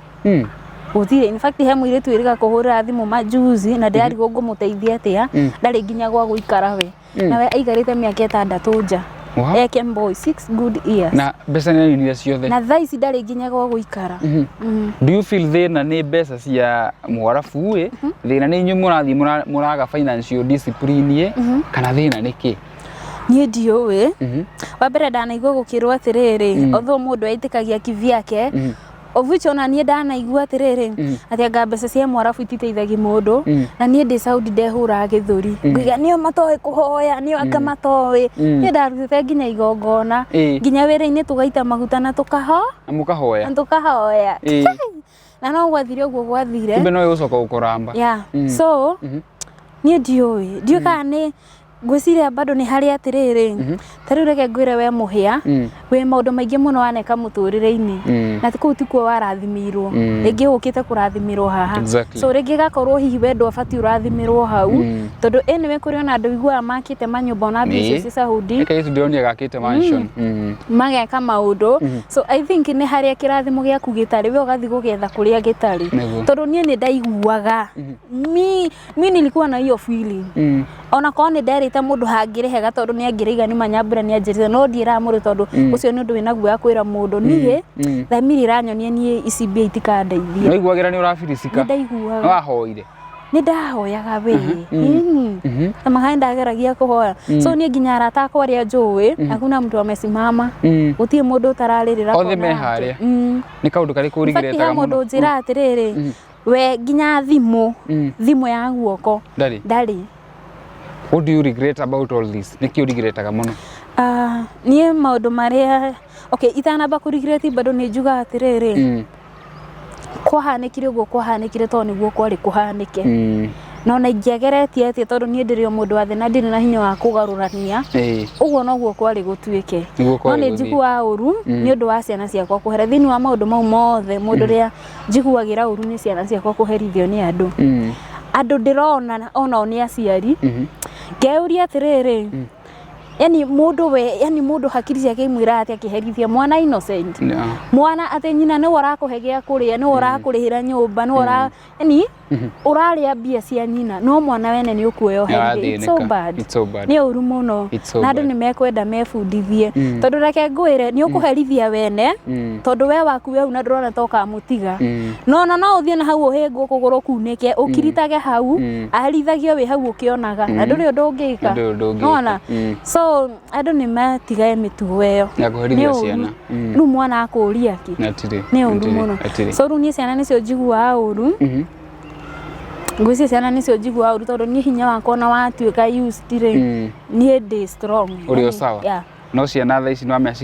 gũtirĩ in fact he mũirĩtu wĩrĩga kũhũrĩra thimũ majuzi na ndĩrarigwo ngũmũteithia atĩa ndarĩ nginya gwa gũikara we nawe aikarĩte mĩaka 6 nja Boy 6 good years na mbeca nĩ yunire ciothe na thaa ici ndarĩ nginya gwa gũikara do you feel thĩna nĩ mbeca cia mwarabu ĩ thĩna nĩ inyuĩ mũrathiĩ mũraga financial discipline kana thĩna nĩ kĩ niĩ ndiũĩ wa mbere ndanaigua gũkĩrwo atĩrĩrĩ although mũndũ aitĩkagia kivyake of which ona niĩ ndanaigua atĩrĩrĩ atĩ anga mbeca cia mwarabu ititeithagia mũndũ na niĩ ndĩ Saudi ndehũraga gĩthũri ngiuga nĩo matoĩ kũhoya nĩo anga matoĩ niĩ ndarutĩte nginya igongona nginya wĩra-inĩ tũgaita maguta na mũkahoya na no gwathire ũguo gwathire kumbe no gũcoka gũkũramba so niĩ ndiũĩ kana nĩ ngwĩciria bado nĩ harĩa atĩrĩrĩ tarĩu reke ngwĩre we mũhĩa wĩ maũndũ maingĩ mũno waneka mũtũrĩre-inĩ na kũu tikuo warathimĩirwo rĩngĩ ũkĩte kũrathimĩrwo haha so rĩngĩ gakorwo hihi we ndũbatiĩ ũrathimĩrwo hau tondũ anyway kũrĩ ona andũ iguaga makĩte manyũmba ona mbica cia Saudi ndĩronia gakĩte mansion mageka maũndũ so I think nĩ harĩa kĩrathimo gĩaku gĩtarĩ we ũgathiĩ gũgetha kũrĩa gĩtarĩ tondũ niĩ nĩ ndaiguaga mi nilikuwa na hiyo feeling ona korwo nĩ nderĩte mũndũ hangĩrĩhega tondũ nĩ angĩrĩiga nĩ manyambura nĩ anjĩrĩte no ndiĩraga mũndũ tondũ ũcio nĩ ũndũ wĩna guoya kwĩra mũndũ niĩ thamiri iranyonia niĩ ici mbia itikandeithia ndaiguagĩra nĩ ũrabiricika ndaiguaga wahoire nĩ ndahoyaga we na makaenda geragia kuhoya so ni nginya arata akwa arĩa njũĩ hakuna mtu amesimama gũtirĩ mũndũ ũtararĩrĩra othe me harĩa nĩ kaũndũ karĩkũ ũrigĩrĩtaga mũno mũndũ njĩra atĩrĩrĩ we nginya thimũ ya guoko ndarĩ. What do you regret about all this? Nĩkĩ ũrigĩrĩtaga mũno? Niĩ maũndũ marĩa itanamba kũrigĩrĩti bado nĩ njugaga atĩrĩrĩ kwahanĩkire ũguo kwahanĩkire tondũ nĩguo kwarĩ kũhanĩke no na ingĩageretie atĩ tondũ niĩ ndĩrĩ o mũndũ wa thĩ na ndĩrĩ na hinya wa kũgarũrania ũguo noguo kwarĩ gũtuĩke no nĩ njiguaga ũru nĩ ũndũ wa ciana ciakwa kũhera thĩinĩ wa maũndũ mau mothe mũndũ ũrĩa njiguagĩra ũru nĩ ciana ciakwa kũherithio nĩ andũ ndĩrona onao nĩ aciari ngeuria atĩrĩrĩ yani mũndũ hakiri ciake imwĩra atĩ akĩherithia mwana innocent mwana atĩ nyina nĩ ũrakũhe gĩa kũrĩa nĩ ũrakũrĩhĩra nyũmba nĩ yani ũrarĩa mbia cia nyina no mwana wene nĩ ũkuoya ũherithie. It's so bad nĩ ũru mũno na andũ nĩ mekwenda mebundithie tondũ reke ngwĩre nĩ ũkũherithia wene tondũ we waku we una ndũrona ta ũkamũtiga no ũthiĩ na hau ũhĩngwo kũgũrũ kunĩke ũkiritage hau aherithagio wĩ hau ũkĩonaga na ndũrĩ ũndũ ũngĩka nona so andũ nĩ matigae mĩtugo ĩyo rĩu mwana akũria ki nĩ ũru mũno so rĩu niĩ ciana nĩcio njiguaga ũru ngwĩciria ciana nĩcio njiguaga ũru tondũ niĩ hinya wakwa na watuĩka used rĩ niĩ ndĩ strong ũrĩ o sawa no ciana thaa ici no amenya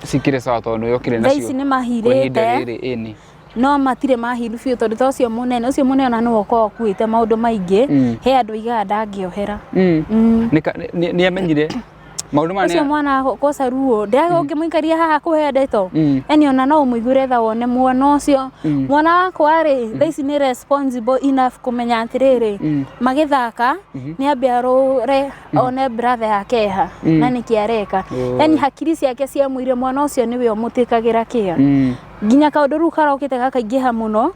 cikĩrĩ sawa tondũ nĩ ũkĩrĩ nacio thaa ici nĩ mahirĩte no matirĩ mahiru biũ tondũ ta ũcio mũnene ona nĩwe ũkoragwo ũkuĩte maũndũ maingĩ he andũ aigaga ndangĩohera nĩ amenyire maũndũ mane ũcio mwana kosa ruo ndĩraga ũngĩmũikaria haha kũhe ndeto yani ona no ũmũigũre tha wone mwana ũcio mwana wakwa rĩ thaa ici nĩ responsible enough kũmenya atĩrĩrĩ magĩthaka nĩ ambe arũre one brother yake ha na nĩkĩ areka yani hakiri ciake cia mwĩrĩ mwana ũcio nĩwe ũmũtĩkagĩra kĩa nginya kaũndũ rĩu karokĩte gakaingĩha mũno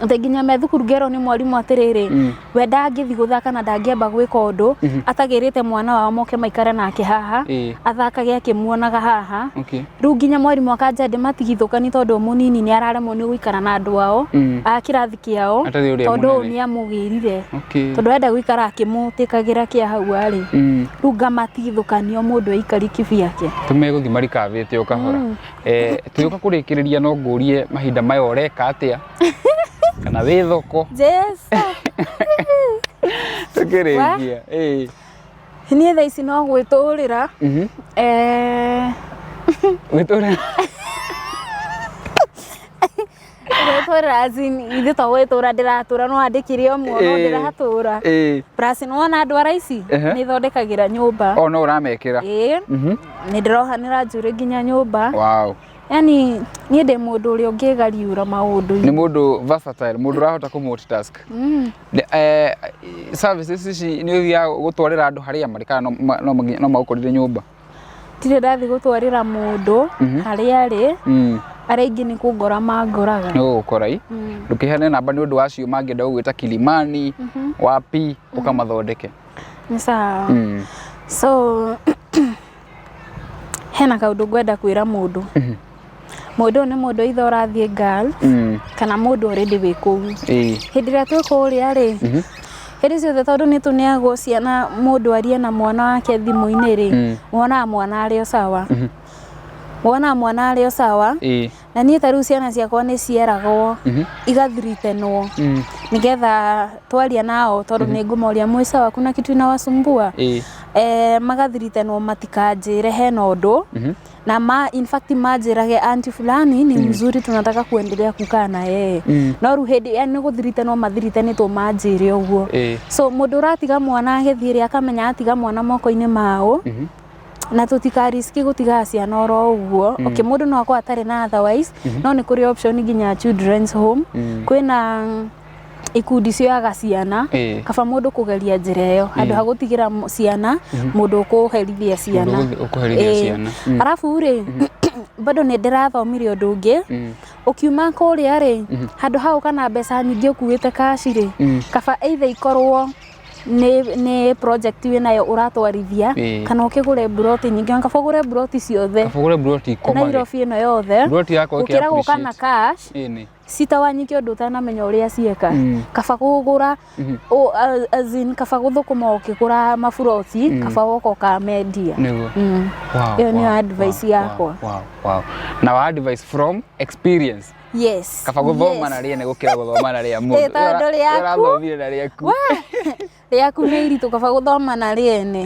atĩ nginya me thukuru ngerwo nĩ mwarimũ atĩrĩrĩ we ndangĩthi gũthaka na ndangĩamba gwĩka ũndũ atagĩrĩte mwana wao moke maikare nake haha athakage akĩmuonaga haha rĩu nginya mwarimũ akanja ndĩmatigithũkani tondũ mũnini nĩ araremwo nĩ gũikara na andũ ao a kĩrathi kĩao tondũ ũyũ nĩ amũgĩrire tondũ enda gũikara akĩmũtĩkagĩra kĩa hau arĩ rĩu ngamatigithũkanio mũndũ aikari kĩbiake tũmegũthi marikavĩte o kahora tũgĩũka kũrĩkĩrĩria no ngũrie mahinda maya ũreka atĩa kana wĩ thoko tũkĩrĩkia niĩ thaa ici no gwĩtũrĩra gwĩtũrĩra ithe to gwĩtũra ndĩratũra no andĩkire ũmwe no ndĩratũra plus nĩwona andũ ara ici nĩ thondekagĩra nyũmba no ũramekĩra nĩ ndĩrohanĩra njũrĩ nginya nyũmba yani niĩ ndĩ mũndũ ũrĩa ũngĩgariũra maũndũ nĩ mũndũ versatile mũndũ ũrahota kũ multitask services ici nĩ ũthiaga gũtwarĩra andũ harĩa marĩ kana no magũkũrĩre nyũmba tirĩ ndathi gũtwarĩra mũndũ harĩa arĩ arĩa ingĩ nĩ kũngora mangoraga no ũkorai ndũkĩheane namba nĩ ũndũ wacio mangĩenda gũgwĩta Kilimani wapi ũkamathondeke nĩ sawa so hena kaũndũ ngwenda kwĩra mũndũ mũndũ nĩ mũndũ either ũrathiĩ girl kana mũndũ already wĩ kũu hĩndĩ ĩrĩa twĩ kũrĩa rĩ hĩndĩ ciothe tondũ nĩ tũneagwo ciana mũndũ arie na mwana wake thimũ-inĩ rĩ wonaga mwana arĩ o sawa na niĩ ta rĩu ciana ciakwa nĩ cieragwo igathiritenwo nĩgetha twaria nao tondũ nĩ ngũmoria mwĩ sawa kuna kitu inawasumbua magathiritenwo matikanjĩre hena ũndũ na in fact manjĩrage anti fulani ni mzuri tunataka kuendelea kukaa na yeye no rĩu hĩndĩ yani nĩ gũthiritenwo mathiritenĩtwo manjĩre ũguo so mũndũ ũratiga mwana agĩthiĩ akamenya atiga mwana moko-inĩ mao na tutikariski gutiga ciana oro ũguo mũndũ no akwa atarĩ na otherwise no nĩ kũrĩ option nginya children's home kwĩna ikundi cioyaga ciana kaba mũndũ kũgeria njĩra ĩyo handũ ha gũtigĩra ciana mũndũ ũkũherithia ciana arabu rĩ bado nĩ ndĩrathomire ũndũ ũngĩ ũkiuma kũrĩa rĩ handũ hau kana mbeca nyingĩ ũkuĩte kaci rĩ kaba either ikorwo nĩ project wĩnayo ũratwarithia kana ũkĩgũre broti nyingĩ anga bogũre broti ciothe kabogũre broti komage Nairobi ĩno yothe broti yako ũkĩra gũka na cash citawanyike ũndũ ũtanamenya ũrĩa cieka kaba kũgũra as in kaba gũthũkũma ũkĩgũra maburoti kaba woka ũkamendia ĩyo nĩyo advice yakwa na advice from experience yes kaba gũthoma na rĩene gũkĩra gũthoma na rĩa mũndũ ũrathomire na rĩaku rĩaku nĩ iritũ kaba gũthoma na rĩene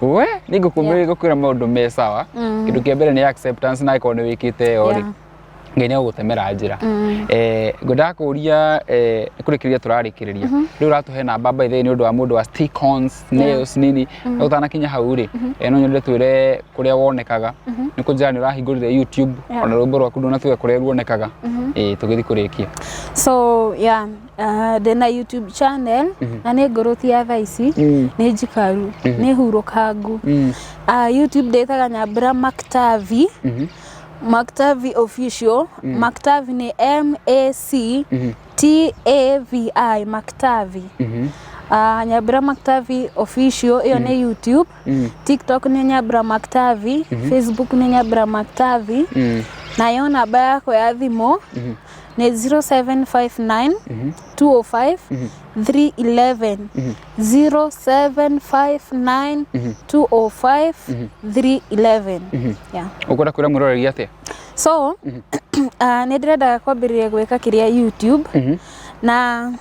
we nĩ ngũkwĩra maũndũ me sawa kĩndũ kĩa mbere nĩ acceptance na ĩkorwo nĩ wĩkĩte yo rĩ Ngai nĩ gũgũtemera njĩra ngwendaga kũria kũrĩkĩrĩria tũrarĩkĩrĩria rĩu ũratũhe namba by the way nĩ ũndũ wa mũndũ wa stick-ons nails nini ũtanakinya hau rĩ no nyende twĩre kũrĩa wonekaga nĩ kũnjĩra nĩ ũrahingũrire YouTube ona rwĩmbo rwaku ndũnatuga kũrĩa ruonekaga tũgĩthiĩ kũrĩkia so yeah ndĩna YouTube channel na nĩ ngũrũtia thaa ici nĩ njikaru nĩ hurũkangu YouTube ndĩtaga Nyambura Mactavi Mactavi official Mactavi ni MACTAVI Mactavi Nyambura Mactavi official iyo ni YouTube TikTok ni Nyambura Mactavi Facebook ni Nyambura Mactavi na yo namba yako ya thimo ni 0759 205 311 0759 205 311 yeah ukwenda kwĩra mũroreri atĩa so nĩ ndĩrenda kwambĩrĩria gwĩka kĩrĩa YouTube na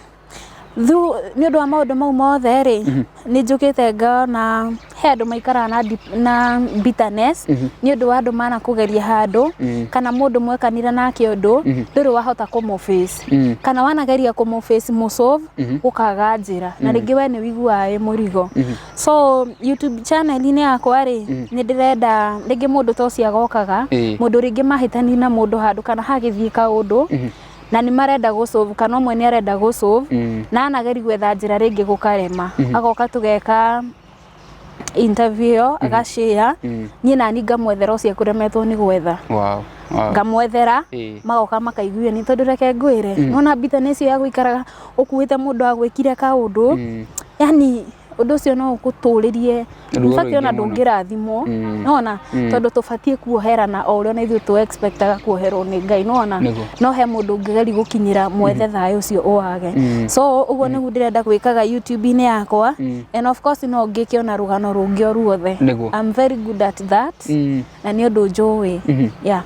nĩ ũndũ wa maũndũ mau mothe rĩ nĩ njũkĩte ngona he andũ maikara na bitterness nĩ ũndũ wa andũ mana kũgeria handũ kana mũndũ mwekanire nake ũndũ ndũrĩ wahota kũmũface kana wanageria kũmũface mũsolve ũkaga njĩra na rĩngĩ we nĩ wiguaga mũrigo so YouTube channel-inĩ yakwa rĩ nĩ ndĩrenda rĩngĩ mũndũ ta ũcio agokaga mũndũ rĩngĩ mahĩtani na mũndũ handũ kana hagĩthiĩ kaũndũ na nĩ marenda gũsolve kana ũmwe nĩ arenda gũsolve na anageri gwetha njĩra rĩngĩ gũkarema agoka tũgeka interview agashare niĩ nani ngamwethera ũcio kũremetwo nĩ gwetha ngamwethera magoka makaiguia nĩ tondũ reke ngwĩre nona bitterness ya gũikaraga ũkuĩte mũndũ agwĩkire kaũndũ yani ũndũ ũcio no ũgũtũrĩrie ũbatiĩ ona ndũngĩrathimwo nona tondũ tũbatiĩ kuoherana o ũrĩa ithuĩ tũ expectaga kuoherwo nĩ Ngai nona no he mũndũ ũngĩgeri gũkinyĩra mwethe thayũ ũcio ũwage so ũguo nĩguo ndĩrenda gwĩkaga YouTube-inĩ yakwa and of course no ngĩke ona rũgano rũngĩ o ruothe I'm very good at that na nĩ ũndũ njũĩ yeah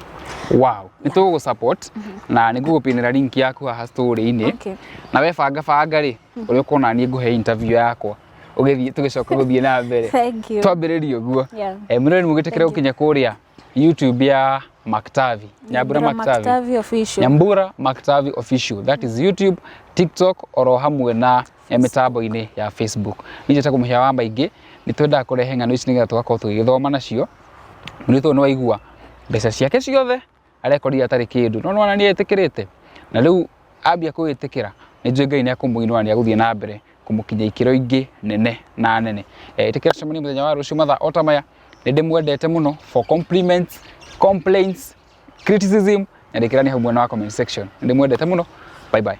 wow nĩ tũgũ support na nĩ ngũgũpinĩra link yaku haha story-inĩ na we banga rĩ ũrĩa ũkona niĩ ngũhe interview yakwa ũgĩthiĩ tũgĩcoka gũthiĩ na mbere twambĩrĩrie ũguo mũreni mũgĩtĩkĩra gũkinya kũrĩa YouTube ya Mactavi Nyambura Mactavi official Nyambura Mactavi official that is YouTube TikTok oro hamwe na mĩtambo-inĩ ya Facebook nĩnjĩta kũmũhĩa wa maingĩ nĩ twendaga kũrehe ng'ano ici nĩgetha tũgakorwo tũgĩgĩthoma nacio mũrĩtũ nĩ waigua mbeca ciake ciothe arekorire atarĩ kĩndũ no nĩ etĩkĩrĩte na rĩu ambia kwĩtĩkĩra nĩ njũĩ Ngai nĩ akũmũinũra nĩ agũthiĩ na mbere kũmũkinya ikĩro ingĩ nene na nene ĩtĩkĩra cemani mũthenya wa rũciũ mathaa o ta maya nĩ ndĩmwendete mũno for compliments complaints criticism nyandĩkĩra nĩ hau mwena wa comment section nĩ ndĩmwendete mũno bye bye